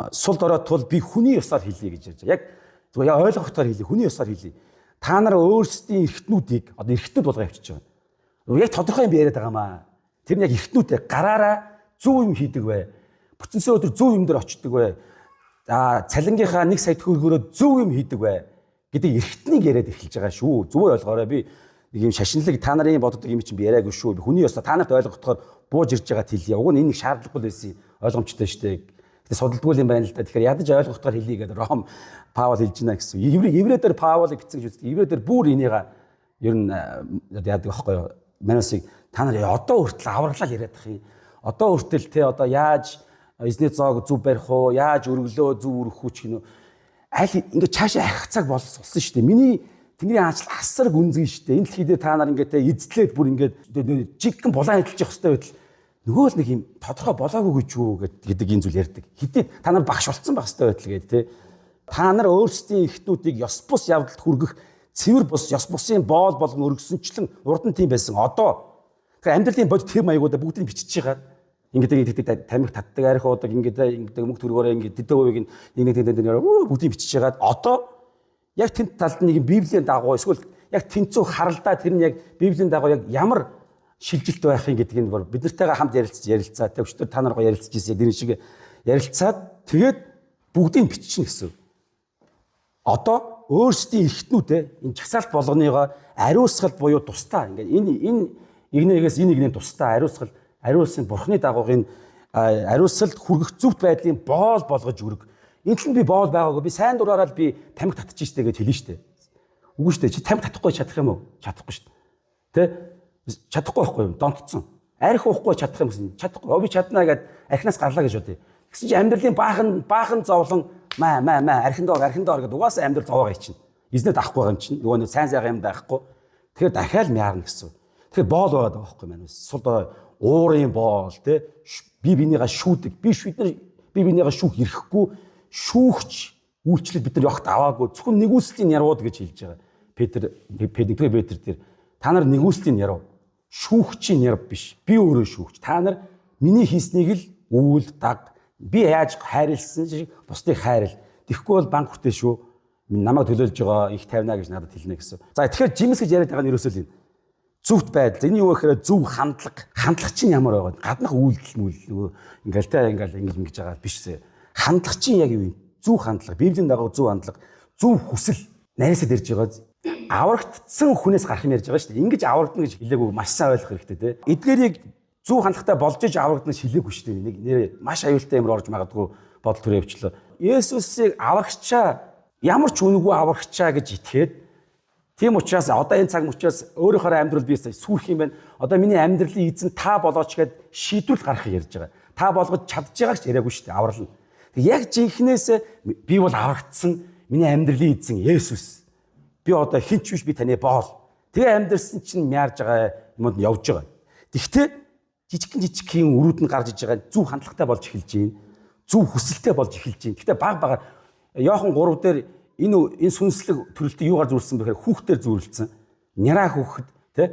сулд ороод тул би хүний ёсоор хэлье гэж ярьж байгаа. Яг зүгээр ойлгохтоор хэлье. Хүний ёсоор хэлье. Та нар өөрсдийн эрхтнүүдийг одоо эрхтнүүд болгоо явчихж байгаа. Яг тодорхой юм яриад байгаа маа. Тэр нь яг эрхтнүүдээ гараараа зөв юм хийдэг бай. Бүтэнсээ өдөр зөв юм дээр очдөг бай. Цалингийнхаа 1 сая төгрөгөөр зөв юм хийдэг бай гэдэг эрхтнийг яриад эхэлж байгаа шүү. Зөвөр ойлгоорой. Би нэг юм шашинлаг та нарын боддог юм чинь би яриаггүй шүү. Би хүний ёсоо та нарт ойлгохтоор бууж ирж байгаа хэлье. Уг нь энэ нэг шаардлагагүй байсан ойлгомжтой шүү дээ. Гэтэ судалдаггүй юм байна л да. Тэгэхээр ядаж ойлгохтоор хэлье гэдэг Ром Паул хэлж байна гэсэн. Еврейдэр Паулыг бичсэн гэж үздэг. Еврейдэр бүр энийга ер нь яадаг байхгүй юу? Манасыг та нар одоо хүртэл авралаа яриад тах юм. Одоо хүртэл те одоо яаж эзний зоог зүв барих уу? Яаж өргөлөө зүв өргөх үү ч гинөө. Аль ингээд цаашаа арих цаг болсон шүү дээ. Миний Тэнгэрийн хаанчлал асар гүнзгий шүү дээ. Энэ дэлхийдээ та нар ингээд те эзлээд бүр ингээд жиггэн булан эдэлж явах хэрэгтэй байтал нөгөө л нэг юм тодорхой болоогүй гэж юу гэдэг энэ зүйл ярьдаг. Хэдий та нар багш болцсон байх хэрэгтэй байтал гэдэг те. Та нар өөрсдийн эрхтнүүдийг ёс бус явдалд хүргэх цэвэр бус ёс бусын боол болгон өргөсөнчлэн урд нь тийм байсан. Одоо тэгэхээр амьдралын бодит хэм маягуудаа бүгдийг бичиж байгаа. Ингээд тамхи татдаг арх уудаг ингээд мөнгө төргөөрөө ингээд дэдэ хувийг бүгдийг бичиж байгаа. Одоо яг тэнд талд нэг библийн дагуу эсвэл яг тэнцүү харалдаа тэр нь яг библийн дагуу яг ямар шилжилт байхын гэдгийг бүр бид нартэйгээ хамт ярилцаад өчтөр та наргаа ярилцж ирсэн яг энэ шиг ярилцаад тэгээд бүгдийг биччихнэ гэсэн. Одоо өөрсдийн эрхтнүүдээ энэ чагсаалт болгоныгоо ариусгал буюу тусдаа ингээд энэ игнээс энэ игнээ тусдаа ариулсан бурхны дагуугийн ариусгалд хүргэх зөвхт байдлын боол болгож өрг. Энэ л би боол байгаагүй би сайн дураараа би тамхи татчих штэ гэж хэлнэ штэ. Үгүй штэ чи тамхи татахгүй чадах юм уу? Чадахгүй штэ. Тэ? Чадахгүй байхгүй юм. Донтцсон. Арх уухгүй чадах юм гэсэн. Чадахгүй. Би чаднаа гэд архинаас гарлаа гэж бодъё. Тэгсэн чи амьдралын баахан зовлон архин доор гэдэг угаасаа амьдрал зовоогоо ичнэ. Эзнээ даахгүй байгаа юм чинь. Нөгөө сайн сайхан юм даахгүй. Тэгэхээр дахиад мяарна гэсэн. Тэгэхээр боол байгаад байгаа байхгүй маань. Сул доо уурын боол тэ би бинийгаа шүүдэг. Би бинийгаа шүүх ирэхгүй шүүгч үйлчлэл бид нар явахт аваагүй. Зөвхөн нэгүслийн ярууд гэж хэлж байгаа. Петр дээр та нар нэгүслийн яруу. Шүүгчийн яр биш. Би өөрөө шүүгч. Та нар миний хийснийг л үйл даг. Би яаж хайрлсан шиг бусдыг хайрл. Тэгэхгүй бол банк хүртээ шүү. Намайг төлөөлж байгаа их тавина гэж надад хэлнэ гэсэн. За тэгэхээр жимс гэж яриад байгаа нь ерөөсөө л энэ. Зөвхт байдал. Энэ юу гэхээр зөв хандлага. Хандлага чинь ямар байгаа вэ? Гаднах үйлдэл мүйл ингээл тэ ингэж байгаа биш зэ. Хандлага чинь яг юу юм? Зөв хандлага. Библийн дагуу зөв хандлага. Зөв хүсэл. Найрсад ирж байгаа. Аврагдсан хүнээс гарах юм ярьж байгаа шүү дээ. Ингэж аврагдана гэж хэлээгүй маш сайн ойлгох хэрэгтэй те. Эдгээрийг зөв хандлагатай болж иж аврагдана хэлээгүй шүү дээ. Нэг нэрээ маш аюултай юмр орж магадгүй бодол төрөө өвчлөө. Есүсийг аврагчаа ямар ч үнэгүй аврагчаа гэж итгээд тийм учраас одоо энэ цаг мөчөөс өөрийнхөө амьдрал би сүрх юм байна. Одоо миний амьдралын эзэн та болооч гэд шийдвэр гаргахыг ярьж байгаа. Та болгож чадж байгааг ч яриаггүй шүү дээ. Аврал нь. Яг жинхнээсээ би бол аврагдсан миний амьдралын эзэн Есүс. Би одоо хинч биш би таны боол. Тэгээ амьдэрсэн чинь мяарж байгаа юмд явж байгаа. Тэгвэл жижигхэн өрүүд нь гарч иж байгаа зөв хандлагатай болж эхэлж байна. Зөв хүсэлтэй болж эхэлж байна. Гэхдээ баг багаар Иохан 3 дээр энэ сүнслэг төрөлтөд юугаар зүрлсэн бэхээр хүүхдээр зүрлсэн. Няраа хүүхэд тэ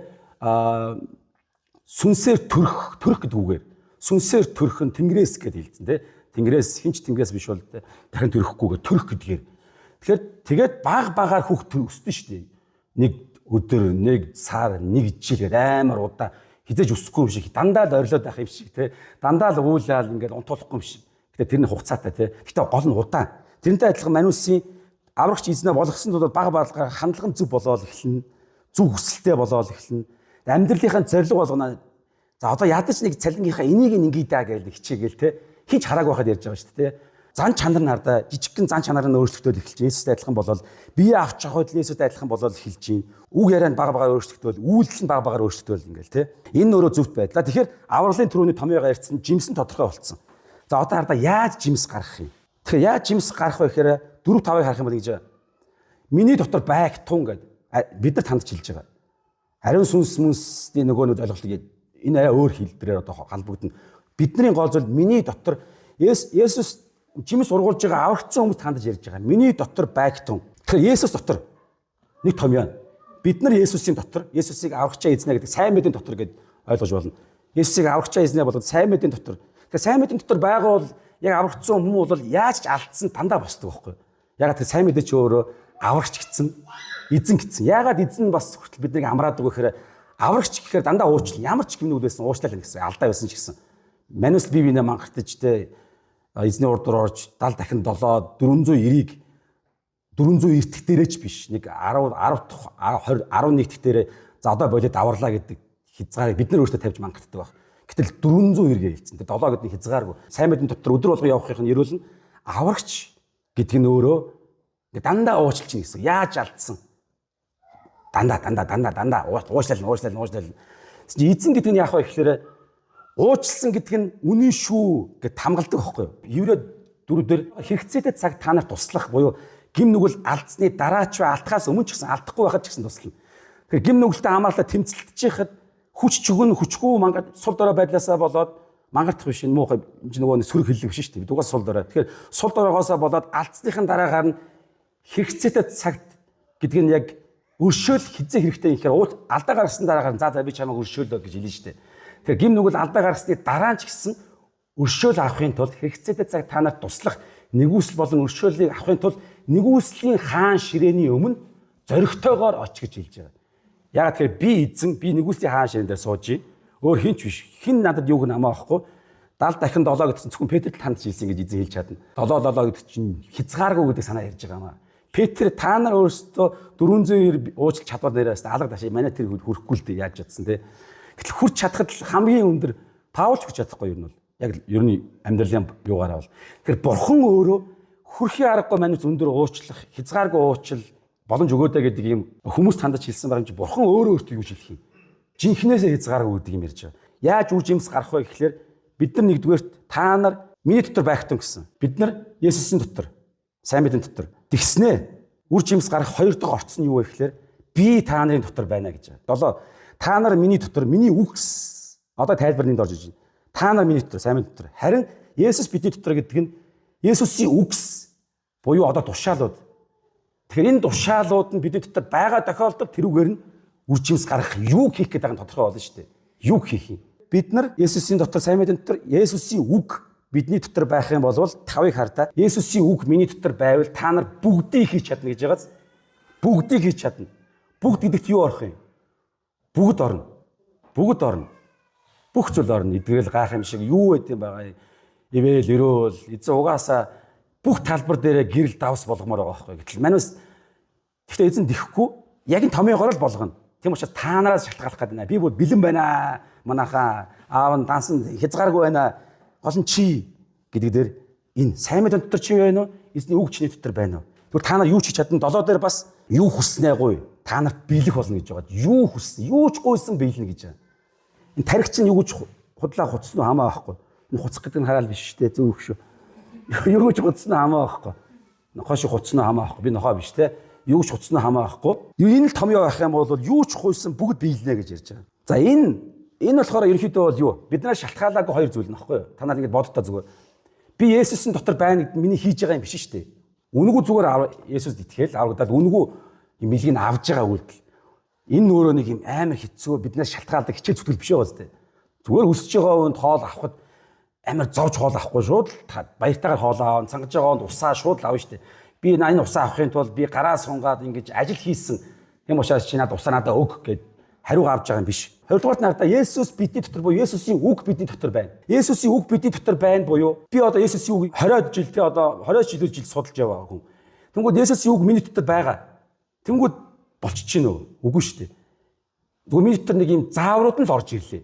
сүнсээр төрөх гэдэг үгээр. Сүнсээр төрөх нь тэнгэрээс гэдээ хэлсэн тэ. Тэнгэрээс хинч тэнгэрээс биш бол дахин төрөхгүйгээр төрөх гэдгээр. Тэгэхээр тэгээд баг багаар хүүхд өсдөн шүү дээ. Нэг өдөр, нэг сар, нэг жил гэдэг амар удаа хизээж өсөхгүй юм шиг, дандаа л орилоод байх юм шиг те. Дандаа л уулаал ингээд унтуулахгүй юм шиг. Гэтэ тэр нь хугацаатай те. Гэтэ гол нь удаан. Тэрнтэй адилхан Манусын аврагч эзнээ болгосон тул бага багаар хандлага зөв болоод эхэлнэ. Зөв хүсэлтэй болоод эхэлнэ. Амьдралынхаа зорилго болгоно. За одоо ядаж нэг цалингийнхаа энийг ингээ даа гэж хичээгээл те. Хинч хараагүй байхад ярьж байгаа шүү дээ те. Зан чанар нь хардаа жижигхэн зан чанарын өөрчлөлтөд эхэлж байна. Есүстэй адилхан болол бие авч явах үед Есүстэй адилхан болол эхэлж байна. Үг ярианд бага багаар өөрчлөлтөд, үйлдэл нь бага багаар өөрчлөлтөд ингээл те. Энэ өөрөө зөвхт байдлаа. Тэгэхээр авралын төрөний томьёогоо ярьсан жимс нь тодорхой болсон. За одоо хардаа яаж жимс гаргах юм? Тэгэхээр яаж жимс гарах вэ гэхээр 4-5-ыг харах юм бол ингэж байгаа. Миний дотор байг тун гэд бид нар танд хэлж байгаа. Ариун сүнс мүнсний нөгөөнүүд ойлголтыг энэ арай өөр хэлбэрээр одоо халбогдно. Бидний гол зүйл миний дотор Есүс жимс ургуулж байгаа аврагдсан хүмүүс хандаж ярьж байгаа. Миний дотор байг тун. Тэгэхээр Есүс дотор нэг томьёо. Бид нар Есүсийн дотор, Есүсийг аврагчаа эзнэ гэдэг сайн мэдийн дотор гэж ойлгож болно. Есүсийг аврагчаа эзнэ болгоод сайн мэдийн дотор. Тэгэхээр сайн мэдийн дотор байгаа бол яг аврагдсан хүмүүс бол яаж ч алдсан дандаа босдог байхгүй. Ягаад тэр сайн мэдээ чи өөрөө аврагч гэсэн, эзэн гэсэн. Ягаад эзэн бас хүртэл биднийг амраад байгаа гэхээр аврагч гэхээр дандаа уучлал ямар ч гэмнүүд байсан уучлал гэсэн. Алдаа байсан ч гэсэн. Манус бие биенээ мангартаж тэ эзний урд орж 70 дахин 7 490-ийг 490 дэх дээрээч биш нэг 10 20 11 дэх дээрээ за одоо болоод аварлаа гэдэг хязгаарыг бид нар өөрсдөө тавьж мангартдаг баг. Гэтэл 490 гээ хэлсэн. Тэгээ 7 гэдэг нь хязгааргүй. Сайн мэдэн дотор өдөр болго явахын нь ерөөл нь аврагч гэдэг нь өөрөө дандаа уучлж чинь гэсэн. Яаж алдсан? Дандаа уучлал. Эзэн гэдэг нь яах вэ гэхээр уучлсан гэдэг нь үнэн шүү гэд хамгаалдаг байхгүй юу? Еврей 4-дөр хэрэгцээтэй цаг та нарт туслах буюу гим нүгэл алдсны дараа ч алдахаас өмнө ч гэсэн алдахгүй байхад ч гэсэн туслана. Тэгэхээр гим нүгэлтэй хамаалалтаа тэмцэлтэж яхад хүч чүгэн хүчгүй мангад сул дорой байдлаасаа болоод мангартах биш энэ муухай нөгөө сөрөг хэллэг биш шүү дээ. Дугаас сул дорой. Тэгэхээр сул доройгоосоо болоод алдсныхын дараагаар нь хэрэгцээтэй цагт гэдэг нь яг өршөөл хизээ хэрэгтэй юм гэхээр алдаа гаргасан дараагаар за би чамайг өршөөлөө гэж хэлнэ шүү дээ. Тэгэхээр гим нүгэл алдаа гаргасны дараа ч гэсэн өршөөл авахын тулд хэрэгцээтэй цаг та нарт туслах нэгүсэл болон өршөөлийг авахын тулд нэгүслийн хаан ширээний өмнө зоригтойгоор оч гэж хэлж байгаа. Яг тэгэхээр би эзэн би нэгүслийн хаан ширээн дээр сууж Өөр хинч биш. Хин надад юуг намаа авахгүй. 70 дахин 7 гэдсэн зөвхөн Петрт хандж хэлсэн гэж эзэн хэлж чадна. 7 гэдэг чинь хязгааргүй гэдэг санаа ярьж байгаа юм аа. Петр та нар өөрсдөө 400 уучлах чадвар дээрээс алга дашаа манай тэр хүрэхгүй л дээ яаж чадсан те. Гэтэл хүрч чадхад хамгийн өндөр Паулч хүрч чадахгүй юм бол яг ер нь амьдралын юугаараа бол. Тэгэхээр бурхан өөрөө хүрхийн аргагүй манайс өндөр уучлах, хязгааргүй уучил боломж өгөөдэй гэдэг юм хүмүүс тандаж хэлсэн байгаа юм чи бурхан өөрөө өөртөө юу хэлэх юм. Жинхнээсээ хязгааргүй гэдэг юм ярьж байгаа. Яаж үр жимс гарах вэ гэхлээр бид нар нэгдүгээрт та нар миний дотор байх тун гэсэн. Бид нар Есүсийн дотор, сайн мэдэн дотор. Тэгснээ үр жимс гарах хоёр дахь орц нь юу вэ гэхлээр би та нарын дотор байна гэж байгаа. 7 та нар миний дотор, миний үгс одоо тайлбарнд орж иж байна. Та нар миний дотор, сайн мэдэн дотор. Харин Есүс бидний дотор гэдэг нь Есүсийн үгс буюу одоо тушаалууд. Тэгэхээр энэ тушаалууд нь бидний дотор байгаа тохиолдолд тэрүүгээр нь үр жимс гарах юу хийх гэдэг нь тодорхой болно шүү дээ. Юу хийх юм? Бид нар Есүсийн дотор, сайн мэдэн дотор Есүсийн үг бидний дотор байх юм бол 5-ыг хардаа Есүсийн үг миний дотор байвал та нар бүгдийг хийж чадна гэж байгааз. Бүгдийг хийж чадна. Бүгд гэдэгт юу орох юм? Бүгд орно. Бүгд орно. Бүх зүйл орно. Эдгэрэл гайх юм шиг юу байд юм байгаа юм. Ивэл өрөөл эзэн угаасаа бүх талбар дээрээ гэрэл давс болгомоор байгаа байхгүй. Гэтэл манайс гэхдээ эзэн дихгүй яг энэ томьёогоор л болгоно. Тийм учраас та нараас шалтгаалах гэдэг байна. Би бүр бэлэн байна. Манайхаа аав нь дансан хязгааргүй байна. Гол нь чи гэдэг дээр энэ сайн мэдэн дотор чи байна уу? Эзний үг чиний дотор байна уу? Тэгвэл та нар юу ч хийж чадна 7 дээр бас юу хүснээ гуй. Та нарт биелэх болно гэж байгаа. Юу хүссэн? Юу ч гуйсан биелнэ гэж байгаа. Энэ тарих чинь юу гэж худлаа хуцсан уу хамаа байхгүй. Энэ хуцах гэдэг нь хараал биш шүү дээ. Зөв шүү. Юу гэж хуцсан уу хамаа байхгүй. Нохоо шиг хуцсан уу хамаа байхгүй. Би нохоо биш те. Юу ч хуцсан уу хамаа байхгүй. Энэ л томьёо байх юм бол юу ч гуйсан бүгд биелнэ гэж ярьж байгаа. За энэ болохоор ерөнхийдөө бол юу? Биднээс шалтгаалаагүй хоёр зүйл нөхгүй юу? Та нар ингэж боддоо зүгээр. Би Есүсийн дотор байна гэдэг миний хийж байгаа юм биш шүү дээ. Үнгүү зүгээр Есүст итгэл аврагдаад үнгүү юм билгийг авж байгаа үйлдэл. Энэ өөрөө нэг юм амар хэцүү биднээс шалтгаалдаг хичээл зүтгэл биш байгаа зү. Зүгээр өсөж байгаа хүнд хоол авахд амар зовж хоол авахгүй шууд баяртайгаар хоол аав, цангаж байгаа хүнд усаа шууд авна шүү дээ. Би энэ усаа авахын тулд би гараа сунгаад ингэж ажил хийсэн. Юм учраас чи надад усаа надад өг гэд хариу авч байгаа юм биш. Хоёрдугаар нараа Есүс бидний дотор буюу Есүсийн үг бидний дотор байна. Есүсийн үг бидний дотор байна буюу би одоо Есүсийн үг 20 жил те одоо 20 жил судалж яваа хүн. Тэнгүүд Есүсийн үг миний дотор байгаа. Тэнгүүд болчих чинь үү? Үгүй шүү дээ. Тэгвэл миний дотор нэг юм зааврууд нь л орж ирлээ.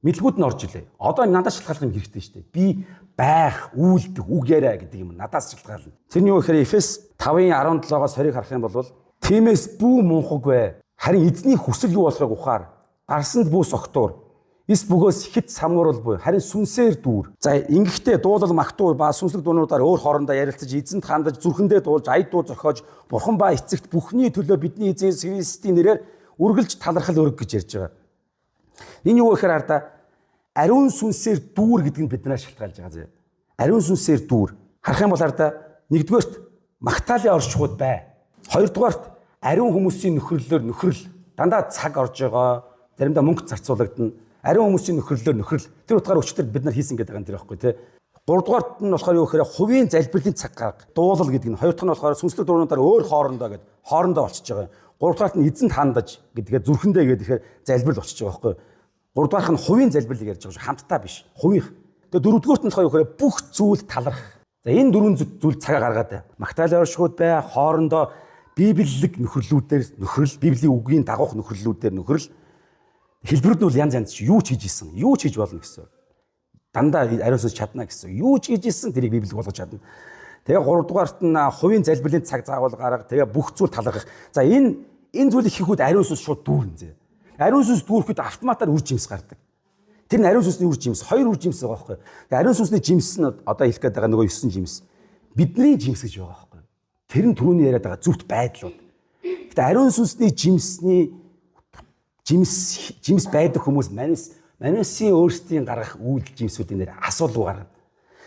Мэдлгүүд нь орж ирлээ. Одоо надад шалтгаалах юм хэрэгтэй шүү дээ. Би байх, үйлдэх, үг яриа гэдэг юм надаас шалтгаална. Тэрний юу гэхээр Эфес 5:17-аас 20-ыг харах юм бол тиймээс бүү мунхагвэ. Харин эзний хүсэл юу болохыг ухаар гарсанд бүү согтуур эс бөгөөс хит самуурал буй харин сүнсээр дүүр. За ингэхдээ дуулал магтуу ба сүнслэг дуунуудаар өөр хоорондоо ярилцаж эзэнт хандаж зүрхэндээ дуулж аяд дуу зохиож бурхан ба эцэгт бүхний төлөө бидний эзэн Христийн нэрээр үргэлж талархал өрг гэж ярьж байгаа. Энэ юу гэхээр хараа ариун сүнсээр дүүр гэдэг нь биднээс шалтгаалж байгаа зэ. Ариун сүнсээр дүүр. Харах юм бол хараа нэгдүгээрт магтаалын орчхууд бай. Хоёрдугаарт ариун хүмүүсийн нөхрөл дандаа цаг орж байгаа. Заримдаа мөнгө зарцуулагдана. Ариун хүмүүсийн нөхрөл. Тэр утгаар өчтөр бид нар хийсэн гэдэг юм тэр байхгүй тий. Гуравдугаарт нь болохоор юу гэхээр хувийн залбирлын цаг гарга. Дуулал гэдэг нь. Хоёр дахь нь болохоор сүнслэг дуунуудаар өөр хоорондоо болчихж байгаа. Гуравдугаарт нь эзэнт хандаж гэдгээ зүрхэндээ гэхээр залбирал болчихж байгаа байхгүй. Гуравдугаарт нь хувийн залбирлыг ярьж байгаа шүү. Хамтдаа биш. Хувийнх. Тэгээ дөрөвдүгээрт нь болохоор юу гэхээр бүх зүйл талархах. За энэ дөрвөн зүйл цагаа гаргаад бай. Магтаалын оршихуд бай. Хоорондоо библик нөхрлүүдээр нөхрөл, библийн үгийн дагуух нөхрлүүдээр нөхрөл. Хэлбэрүүд нь бол янз янз юу ч хийж исэн, юу ч хийж болно гэсэн. Дандаа ариун сүнс чадна гэсэн. Юу ч хийж исэн тэрийг библик болгож чадна. Тэгээ 3 дугаарт нь хувийн залбирлын цаг заавал гарга. Тэгээ бүх зүйл талархах. За энэ зүйлийг хийхүүд ариун сүнс шууд дүүрэн зэ. Ариун сүнс дүүрэхэд автоматар үр жимс гардаг. Тэр нь ариун сүнсний үр жимс, хоёр үр жимс байгаа байхгүй. Тэгээ ариун сүнсний жимс нь одоо хэлэх гээд байгаа нөгөө 9 жимс. Бидний жимс гэж байгаа байхгүй. Тэр нь түрүүний яриад байгаа зүвт байдлууд. Гэтэ ариун сүнсний жимс байдаг хүмүүс манайсын өөрсдийн гаргах үйлдэл жимсүүдийн нэр асуулуу гаргана.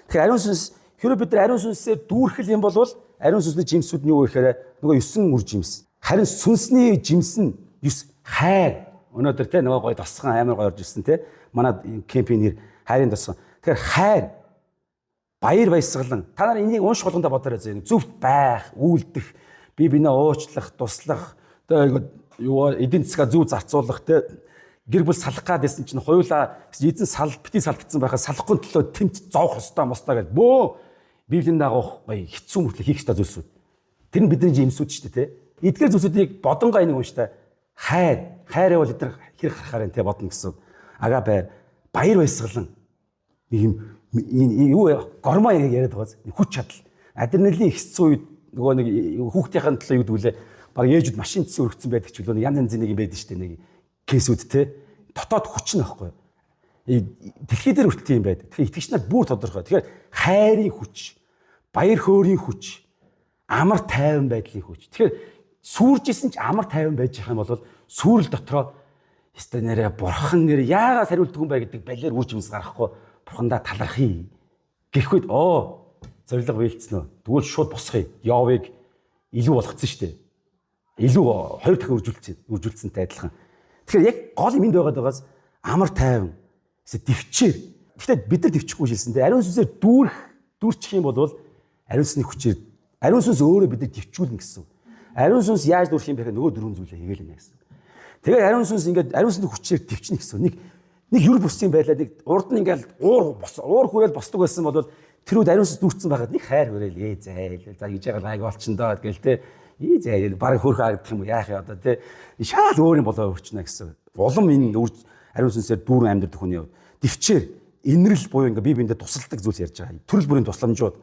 Тэгэхээр ариун сүнс хэрэв бид нар ариун сүнсээр дүүрхэл юм бол ариун сүнсний жимсүүд нь юу гэхээр нөгөө 9 үр жимс. Харин сүнсний жимс нь 9 хайр. Өнөөдөр те нөгөө гоё тосгон амар гоё орж ирсэн те. Манай кемпийн нэр хайрын тосгон. Тэгэхээр хайр, баяр баясгалан. Та нар энийг унш болгондоо бодорой зэ. Зөвхт байх, үйлдэх, бие биенээ уучлах, туслах, тэгээ юу эдийн засгаа зөв зарцуулах те гэр бүл салах гадсэн чинь хоёулаа эзэн бити салгдсан байхад салахгүй төлөө тэмц зоох хөстой мостой гэж бөө Библийн дагуух гоё хэцүү мөртлөө хийх ёстой зүйлсүүд. Тэр нь бидний жимсүүд шүү дээ, тэ. Эдгээр зүйлсүүдийг бодонгой нэг унштай хайраа бол эдгээр хэрэг харахаар энэ бодно гэсэн. Агапе баяр баясгалан ийм юу гормоо яриад байгааз хүч чадал. Адреналин ихсэн үед нөгөө нэг хүүхдийн төлөө юу гэдгүүлээ баг ээжүүд машин цэс өргөцсөн байдаг ч үлээ янз янзын нэг юм байдаг шүү дээ, нэг кейсүүд те. Дотоод хүч нь байхгүй. Дэлхий дээр хүртэл юм байдаг. Тэгэхээр итгэгч нар бүр тодорхой. Тэгэхээр хайрын хүч, баяр хөөрийн хүч, амар тайван байдлын хүч. Тэгэхээр сүржсэн ч амар тайван байж байгаа юм бол сүрэл дотроо ёстой нэрэ бурхан нэр яагаад хариулдаг юм бэ гэдэг балиар үр жимс гарахгүй бурхандаа талархъя. Гэхгүй зориг биелцэн үү. Тэгвэл шууд босхъя. Явыг илүү болгоцсон шүү дээ. Илүү хоёр дахин үржүүлцэнтэй адилхан. Тэгэхээр яг гол юм энд байгаас амар тайван дэвчээр. Гэхдээ бид нар дэвчихгүй шилсэн дээ. Ариун сүнсээр дүүрчих юм бол ариун сүнсний хүчээр ариун сүнс өөрөө бид нар дэвчүүлнэ гэсэн. Ариун сүнс яаж дүүрэх юм бэ гэхээр нөгөө дөрвөн зүйлээ хийгээл нэ гэсэн. Тэгээд ариун сүнс ингээд ариун сүнсний хүчээр дэвчнэ гэсэн. Нэг юр бүсийн байлаа нэг урд нь ингээд уур хүрээл босдог байсан бол тэр үед ариун сүнс дүүрсэн байгаад нэг хайр хүрээл зайл за хийж байгаа гайг болчихно доо гээл те. Зайл баг хөрх харагдах юм уу яах юм одоо те. Шал өөр юм болоо өрчнө гэсэн. Улам энэ ариун сүнсээр дүүрэн амьдрэх хүний хувьд дэвчээр инрэл буюу ингээд бие биендээ тусалдаг зүйлс ярьж байгаа. Төрөл бүрийн тусламжууд.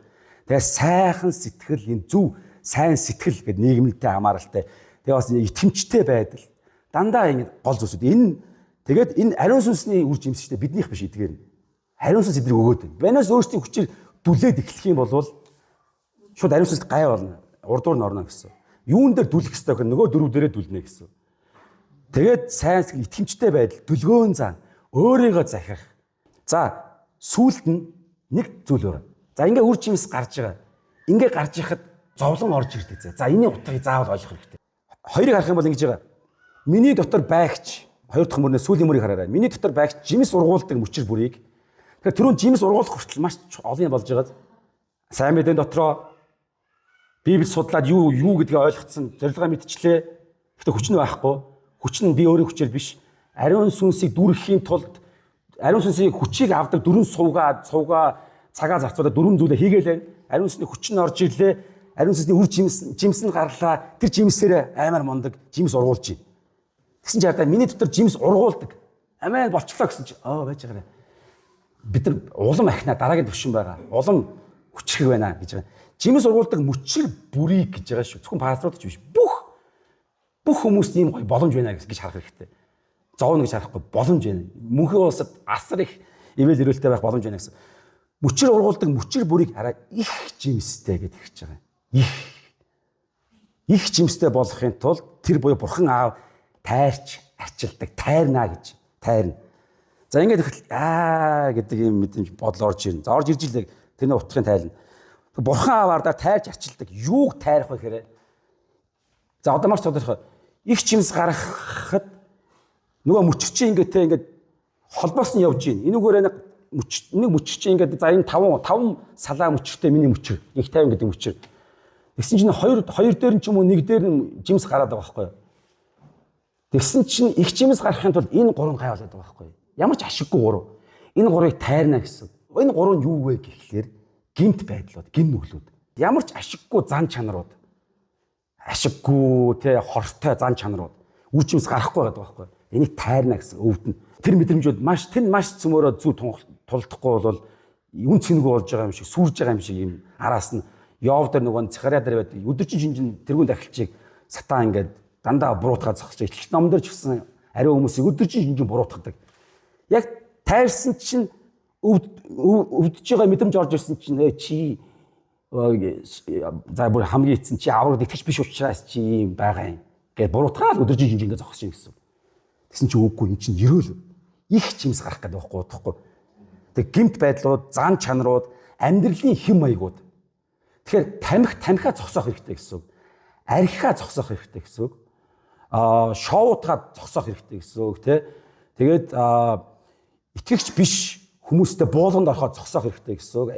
Тэгээд сайхан сэтгэл энэ зөв сайн сэтгэл гэдэг нийгэмлэлтэй хамааралтай. Тэгээд бас итгэмжтэй байдал. Дандаа ингэ гол зүйлсүүд. Тэгээд энэ ариун сүнсний үр жимс шүү дээ биднийх биш эдгээр нь. Ариун сүнс эдрийг өгөөд байна. Банаас өөрсдийн хүчээр дүлээд эхлэх юм бол шууд ариун сүнст гай болно. Урдуур нь орно гэсэн. Юун дээр дүлэх ёстой гэхээр нөгөө дөрөв дээрээ дүлнэ гэсэн. Тэгээд сайн сэтгэл итгэмжтэй байдал, дүлгөөн зан, өөрийгөө захирах. За, сүүлд нь нэг зүйл байна. За, ингээ үр жимс гарч байгаа. Ингээ гарч яхад зовлон орж ирдэг. За, энэний утгыг заавал ойлгох хэрэгтэй. Хоёрыг харах юм бол ингэж байгаа. Миний дотор байгч, хоёр дахь мөрнөө сүүлийн мөрийг хараарай. Миний дотор байгч жимс ургуулдаг мөчр бүрийг. Тэгэхээр түрүүн жимс ургуулах хүртэл маш олон юм болж байгаа. Сайн мэдэн дотроо Библи судлаад юу гэдгийг ойлгоцсон, зорилгоо мэдчихлээ. Гэхдээ хүч нь байхгүй. Хүч нь би өөрийн хүчээр биш. Ариун сүнсийг дүүрэхийн тулд ариун сүнсийн хүчийг авдаг дөрвөн сувгаа цагаа зарцуулаад дөрвөн зүйлээ хийгээл. Ариун сүнсний хүч нь орж ирлээ. Ариун сүнсний үр жимс нь гарлаа. Тэр жимсээр амар мундаг жимс ургуулж байна. Тэгсэн чинь миний дотор жимс ургуулдаг. Амийн болчлоо гэсэн чинь байж байгаарай. Бид нар улам ахна дараагийн төвшин байгаа. Улам хүчрэг байна гэж байгаа. Жимс ургуулдаг мөчр бүрийг гэж байгаа шүү. Зөвхөн пасторууд ч биш. Бүх хүмүүст ийм гоё боломж байна гэж харах хэрэгтэй. Зовно гэж харахгүй боломж байна. Мөнхийн улсад асар их ивэл ирүүлтэй байх боломж байна гэсэн. Мөчр ургуулдаг мөчр бүрийг хараа их жимстэй гэж хэлж байгаа. Их жимстэй болохын тулд тэр буюу бурхан аав тайрч арчилдаг, тайрнаа гэж. Тайрна. За ингээд гэдэг юм мэдээж бодол орж ирнэ. За орж ирж илээ тэрний утгыг тайлна. Бурхан ааваар тайрч арчилдаг. Юуг тайрах вэ гэхээр за одоо маш тодорхой. Их жимс гаргахад нөгөө мөчрчин ингээд холбоос нь явж гин. Энүүгээр нэг мөчрчин ингээд за энэ 5 салаа мөчртэй миний мөчр. Их 50 гэдэг мөчр. Тэгсэн чинь хоёр дээр нь ч юм уу нэг дээр нь жимс гараад байгаа байхгүй юу? Тэгсэн чинь их жимс гаргахын тулд энэ 3 гай болоод байгаа байхгүй юу? Ямар ч ашиггүй 3. Энэ 3-ыг тайрна гэсэн. Энэ 3 нь юу вэ гэхлээр гинт байдлууд, гин нүглүүд. Ямар ч ашиггүй зан чанарууд. Ашиггүй хортой зан чанарууд. Үр жимс гарахгүй байгаа байхгүй юу? Энийг тайрна гэсэн өвдөн. Тэр мэдрэмжүүд маш цөмөрөө зүг тулдахгүй бол үн цэнгүй болж байгаа юм шиг, сүрж байгаа юм шиг юм араас нь Йов дээр нөгөө Захария дээр байдаг. Өдөржин шинжин тэрүүн дахилчийг сатан ингээд дандаа буруутгаад зогсож итгэж ном дээр ч гэсэн ариун хүмүүсийг өдөржин шинжин буруутгадаг. Яг тайрсан чинь өвдөж байгаа мэдрэмж орж ирсэн чинь чи за бүр хамгийн эцэн чи авраг итгэж биш учраас чи юм байгаа юм гэж буруутгаад өдөржин шинжин ингээд зогсож ирсэн. Тэгсэн чи үгүй эн чинь ерөөл их жимс гарах гэдэг байхгүй удахгүй. Тэг гэмт байдлууд, зан чанарууд, амьдралын хэм маягууд. Тэгэхээр тамхиа зогсоох хэрэгтэй гэсэн үг. Архиа зогсоох хэрэгтэй гэсэн үг. Шоутгаа зогсоох хэрэгтэй гэсэн үг тий. Тэгээд итгэгч биш хүмүүстэй буулганд ороход зогсоох хэрэгтэй гэсэн үг.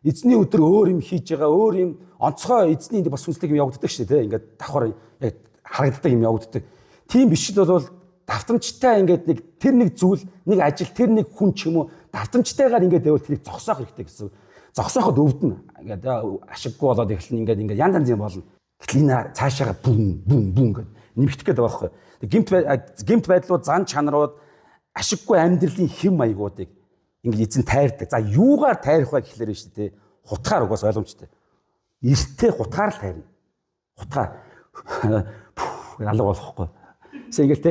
Эзний өдөр өөр юм хийж байгаа, өөр юм онцгой эзний бас сүнслэг юм явагддаг шүү дээ тий. Ингээд давхар яг харагддаг юм явагддаг. Тийм биш л бол давтамжтай ингээд нэг зүйл, нэг ажил, тэр нэг хүн ч юм уу давтамжтайгаар ингээд байвал тэрийг зогсоох хэрэгтэй гэсэн. Зогсооход өвдөн. Ингээд ашиггүй болоод эхэлнэ ингээд янз янз юм болно. Гэтэл энэ цаашаага бүн ингээд нэмэгдэх гээд байгаа байхгүй. Гэмт байдлууд, зан чанарууд, ашиггүй амьдралын хэм маягуудыг ингээд эзэн тайрдаг. За юугаар тайрах вэ гэхлээр нь шүү дээ. Хутгаар угаас ойлгомжтой. Эртээ хутгаар л тайрна. Хутгаар алга болохгүй. Ингээл те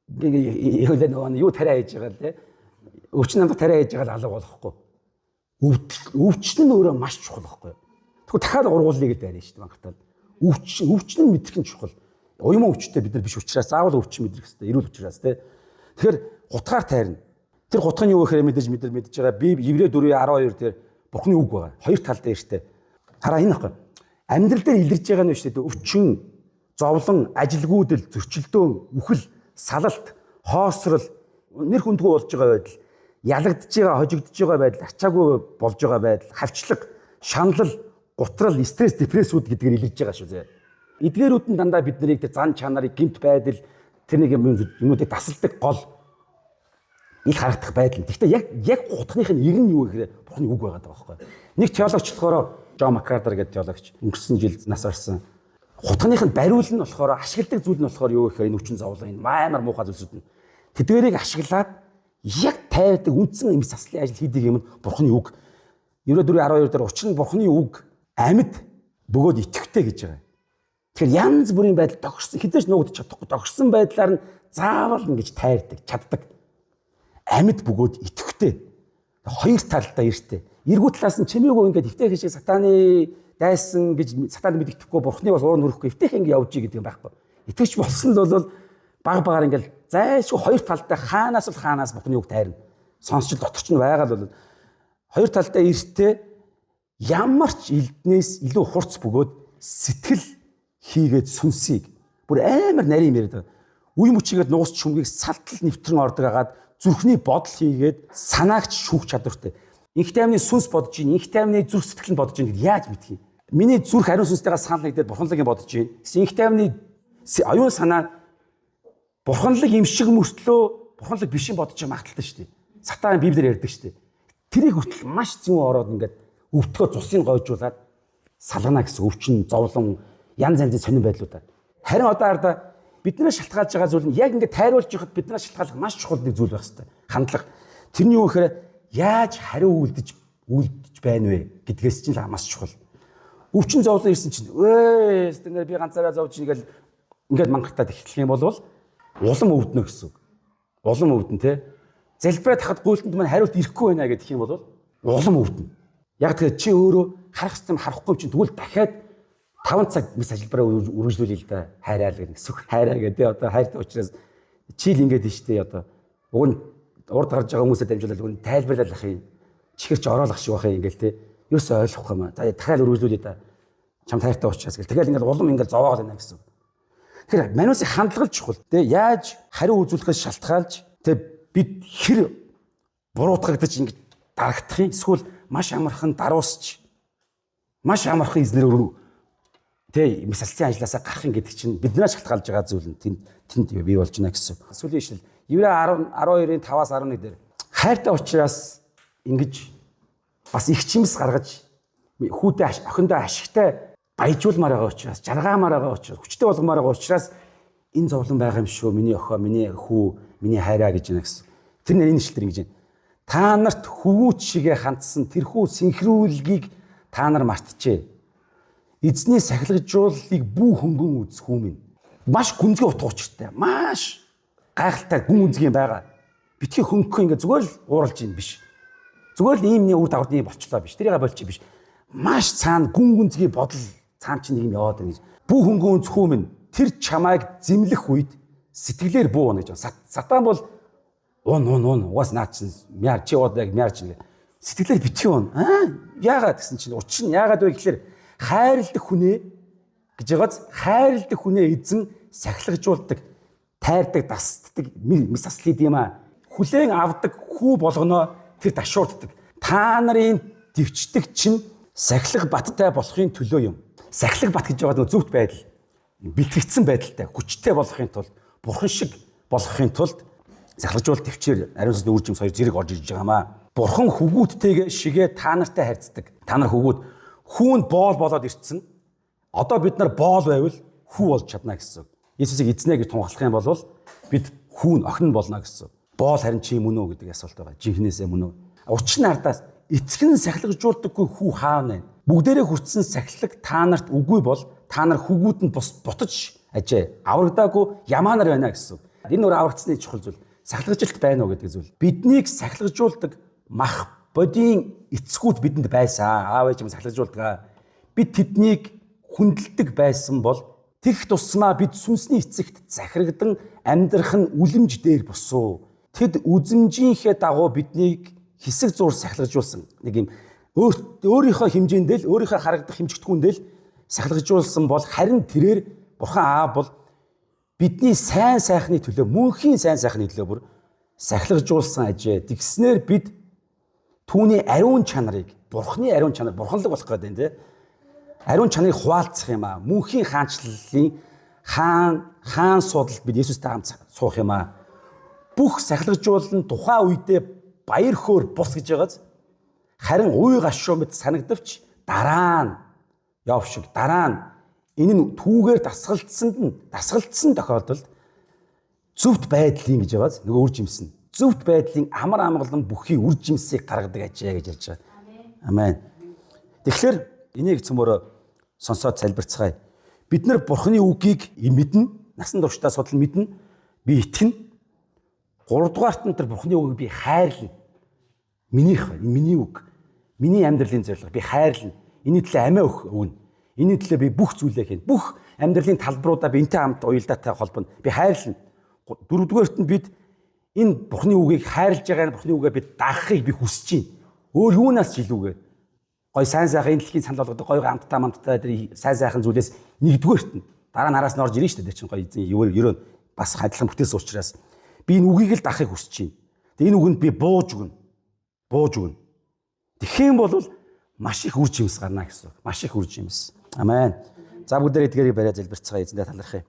юу тариа хийж байгаа л те. Өвчин намд тариа хийж байгаа л алга болохгүй. Өвчин нь өөрөө маш чухал байхгүй. Тэгвэл дахиад ургууллыг л дайрна шүү дээ мангатал. Өвчин нь мэдрэх нь чухал. Уян өвчтэй бид нар биш учраас заавал өвчин мэдрэх хэрэгтэй. Эрүүл учраас те. Тэгэхээр хутгаар тайрна. Тэр хутга нь юу гэхээр мэдж байгаа. Би Еврей 4:12 дээр Бурхны үг байгаа. Хоёр тал дээр штэ. Хараа энэ байхгүй. Амьдрал дээр илэрж байгаа нь шүү дээ. Өвчин, зовлон, ажилгүйдэл, зөрчилдөөн, үхэл, салалт, хоосрол, нэр хүндгүй болж байгаа байдал, ялагдж байгаа, хожигдж байгаа байдал, ачаагүй болж байгаа байдал, хавчлаг, шаналл, гутрал, стресс, депрессүүд гэдгээр илэрж байгаа шүү дээ. Эдгээрүүд нь дандаа бид нарыг зан чанарыг, гэмт байдал, тэр нэг юмнуудыг тасалдаг гол ил харагдах байдал. Гэхдээ яг хутгных нь ер нь юу гэхээр Бурхны үг байгаа байхгүй. Нэг теологч болохоор Джон Маккартер гэдэг теологч өнгөрсөн жил нас орсон. Хутгных нь бариул нь болохоор ашигладаг зүйл нь болохоор юу гэхээр энэ өвчин зовлон энэ маймар муухай зүйлсүүд нь тэдгээрийг ашиглаад яг тайвдаг үндсэн эмс заслын ажил хийдэг юм нь Бурхны үг. Еврей 4:12 дээр учир нь Бурхны үг амьд бөгөөд итгэвтэй гэж байгаа. Тэгэхээр янз бүрийн байдал тохирсон хэдэж нуугдчих чадахгүй тохирсон байдлаар нь заавал ингэж тайрдаг, чаддаг. Амьд бөгөөд итгэвтэй. Хоёр талдаа эртээ. Эргүү талаас нь чимээгүй ингээд эвтэйх шиг сатаны дайсан гэж сатанд мэддэхгүй Бурхны бас уурн хөрөхгүй эвтэйх ингээд явж байгаа гэдэг юм байхгүй. Итгэвч болсон л бол баг ингээд зайлшгүй хоёр талдаа хаанаас Бурхны үг тайрна. Сонсчил дотор ч нь байгаа л бол хоёр талдаа эртээ ямар ч элднээс илүү хурц бөгөөд сэтгэл хийгээд сүнсийг бүр амар нарийн яриад байгаа. Үе мөчигээд нуус чүмгийг салтал нэвтрэн ордог агаад зүрхний бодол хийгээд санаагч шүүх чадвартай. Инх таймны сүнс бодож ийн, инх таймны зүрх сэтгэл нь бодож ийн гэдээ яаж мэдхий? Миний зүрх ариун сүнстэйгээ санал нэгдээд бурханлагийг бодож ийн. Инх таймны оюун санаа бурханлаг юм шиг мөртлөө бурханлаг биш юм бодож магталтай шүү дээ. Сатан Библиэр ярьдаг шүү дээ. Тэрийг хүртэл маш зүүн ороод ингээд өвдгөө цусыг гойжуулаад салгана гэсэн өвчин, зовлон, янз янзын сонирн байдлуудаа. Харин одоо ардаа биднээс шалтгаалж байгаа зүйл нь яг ингээд тайруулж явахад биднээс шалтгаалах маш чухал нэг зүйл байх хэрэгтэй. Хандлага. Тэрний юу гэхээр яаж хариу үйлдэж байна вэ гэдгээс чинь маш чухал. Өвчин зовлон ирсэн чинь ингээд би ганцаараа зовж ингээд мангартаад эхлэх юм бол улам өвднө гэсэн үг. Улам өвдөн те. Залбираад хахад гуйлтанд маань хариулт ирэхгүй байна гэдэг юм бол улам өвднө. Яг тэгэхээр чи өөрөө харах юм харахгүй чинь тэгвэл дахиад 5 цаг мис ажиллабараа үргэлжлүүлээ л да. Хайраа л гэх юм. Хайраа гэдэг одоо хайртай учраас чийл ингээд штэ одоо уг нь урд гарч байгаа хүмүүсээ дамжуулаад уг нь тайлбарлал ах юм. Чихэр чи ороолах шиг байх юм ингээл те. Юусоо ойлгох юм аа. За дахиад үргэлжлүүлээ да. Чам хайртай учраас гэл. Тэгэл ингээд улам ингээд зовоогоо байна гэсэн. Тэгэхээр манайсын хандлага чухал. Тэ яаж хариу үзүүлэхээс шалтгаалж тэ бид хэр буруутгагдаж ингээд дарагдах юм. Эсвэл маш амархан даруусч маш амархан эзнэр өрөө тэ месалцын ажилласаа гарах юм гэдэг чинь биднээс шалтгаалж байгаа зүйл нь тэнд бий болж байна гэсэн. Сүүлийн ишлэл Еврей 12-ийн 5-аас 11 дээр хайртай учраас ингэж бас их чимс гаргаж хүүтэй охиндоо ашигтай баяжуулмаар байгаа учраас жаргаамаар байгаа учраас хүчтэй болгомоор байгаа учраас энэ зовлон байгаа юм шүү. Миний охин, миний хүү, миний хайраа гэж байна гэсэн. Тэр нэрийн ишлэлээр ингэж байна. Та нарт хөвгүүч шигээ хандсан тэрхүү синхруулгийг та нар мартжээ. Эзний сахилгажууллыг бүү хөнгөн үз хүмүн. Маш гүнзгий утга учиртай. Маш гайхалтай гүн үнзгийн байгаа. Битгий хөнгөх ингээ зүгээр л ууралж юм биш. Зүгээр л ийм нэг үр дагаврын болчлоо биш. Тэрийг болчих биш. Маш цаана гүн гүнзгий бодол цаана чинь нэг юм яваад байна гэж. Бүү хөнгөн үз хүмүн тэр чамайг зэмлэх үед сэтгэлээр буу гэж. Сатан бол угаас наа чинь мяар чи удаа яг мяар чинь сэтгэлээр битгий уун. Яагаад гэсэн чинь учир нь яагаад вэ гэхээр хайрладаг хүнээ гэж байгааз хайрладаг хүнээ эзэн сахилгажуулдаг, тайрдаг, дасдаг, мис аслид юм аа. Хүлээн авдаг хүү болгоноо тэр ташуурддаг. Та нарын дэвчдэг чинь сахилга баттай болохын төлөө юм. Сахилга бат гэж байгаа зөвхт байдал. Бэлтгэгдсэн байдалтай, хүчтэй болохын тулд бурхан шиг болгохын тулд захиржуулалт төвчээр ариун сүнсний үр жимс хоёр зэрэг орж ирж байгаамаа. Бурхан хүүгүүдтэйгээ шигээ та нартай харьцдаг. Та нар хүүгүүд хүүнд боол болоод ирсэн. Одоо бид нар боол байвал хүү болж чадна гэсэн. Есүсийг эзнэ гэж тунхаглах юм бол бид хүүн охин болно гэсэн. Боол харин чи мөн үү гэдэг асуулт байгаа. Жинхнээсээ мөн үү? Учир нь ардаас эцэг нь сахилгажуулдаггүй хүү хаана вэ? Бүгдээрээ хүртсэн сахилаг та нарт үгүй бол та нар хүүгүүд нь бутаж ажээ. Аврагдаагүй ямаанаар байна гэсэн. Энэ өөр аврагдсны чухал зүйл. Сахилгажилт байна уу гэдэг зүйл. Биднийг сахилгажуулдаг мах бодийн эцгүүд бидэнд байсан. Аав ээж юм сахилгажуулдаг. Бид тэднийг хүндэлдэг байсан бол тэгх тусмаа бид сүнсний эцэгт захирагдан амьдрах нь үлэмж дээр босуу. Тэд үзэмжийнхээ дагуу биднийг хэсэг зур сахилгажуулсан. Нэг юм өөрийнхөө хэмжээндээ л өөрийнхөө харагдах хэмжигдэхүүндээ л сахилгажуулсан бол харин тэрээр Бурхан Аав бол бидний сайн сайхны төлөө мөнхийн сайн сайхны төлөө бүр сахилгажуулсан ажээ. Тэгснээр бид түүний ариун чанарыг, Бурханы ариун чанар, бурханлаг болох гэдэг юм тий. Ариун чанарыг хуваалцах юм аа. Мөнхийн хаанчлалын хаан судалд бид Есүстэй хамт суух юм аа. Бүх сахилгажуулал нь тухайн үедээ баяр хөөр бус гэж байгааз харин уй гашуу мэт санагдавч дараа нь яв шиг дараа нь энэ нь түүгээр дасгалдсан тохиолдолд зөвхт байдлын гэж байгааз нөгөө үр жимсэн. Зөвхт байдлын амар амгалан бүхий үр жимсийг гаргадаг ажээ гэж ярьж байгаа. Амен. Тэгэхээр энийг цөмөрө сонсоод залбирцгаая. Бид нар Бурханы үгийг мэднэ, насан туршдаа судал мэднэ, би итгэнэ. Гуравдугаарт нь тэр Бурханы үгийг би хайрлна. Минийх бай, миний үг. Миний амьдралын зорилго би хайрлна. Энэ төлөө амиа өгнө. Энэ төлөө би бүх зүйлээ хийнэ. Бүх амьдралын талбаруудаа би энтэй хамт уялдаатай холбоно. Би хайрлна. Дөрөвдүгээрт нь бид энэ Бурханы үгийг хайрлж байгаа Бурханы үгээ бид дагахыг би хүсэж байна. Өөр юунаас ч илүүгээр гой сайн сайхан дэлхийн санал болгодог гой амттай тэр сайн сайхан зүйлээс нэгдүгээрт нь дараа нь араас нь орж ирнэ шүү дээ. Тэр чинь гой ерөө бас адилхан бүтээсэн учраас би энэ үгийг л дагахыг хүсэж байна. Тэгээ энэ үгэнд би бууж өгнө. Тэгэх юм бол маш их үр жимс гарна гэсэн. Маш их үр жимс. Амен. За бүгдээрээ эдгээрийг бариа залбирцгаая, эзэндээ талархъя.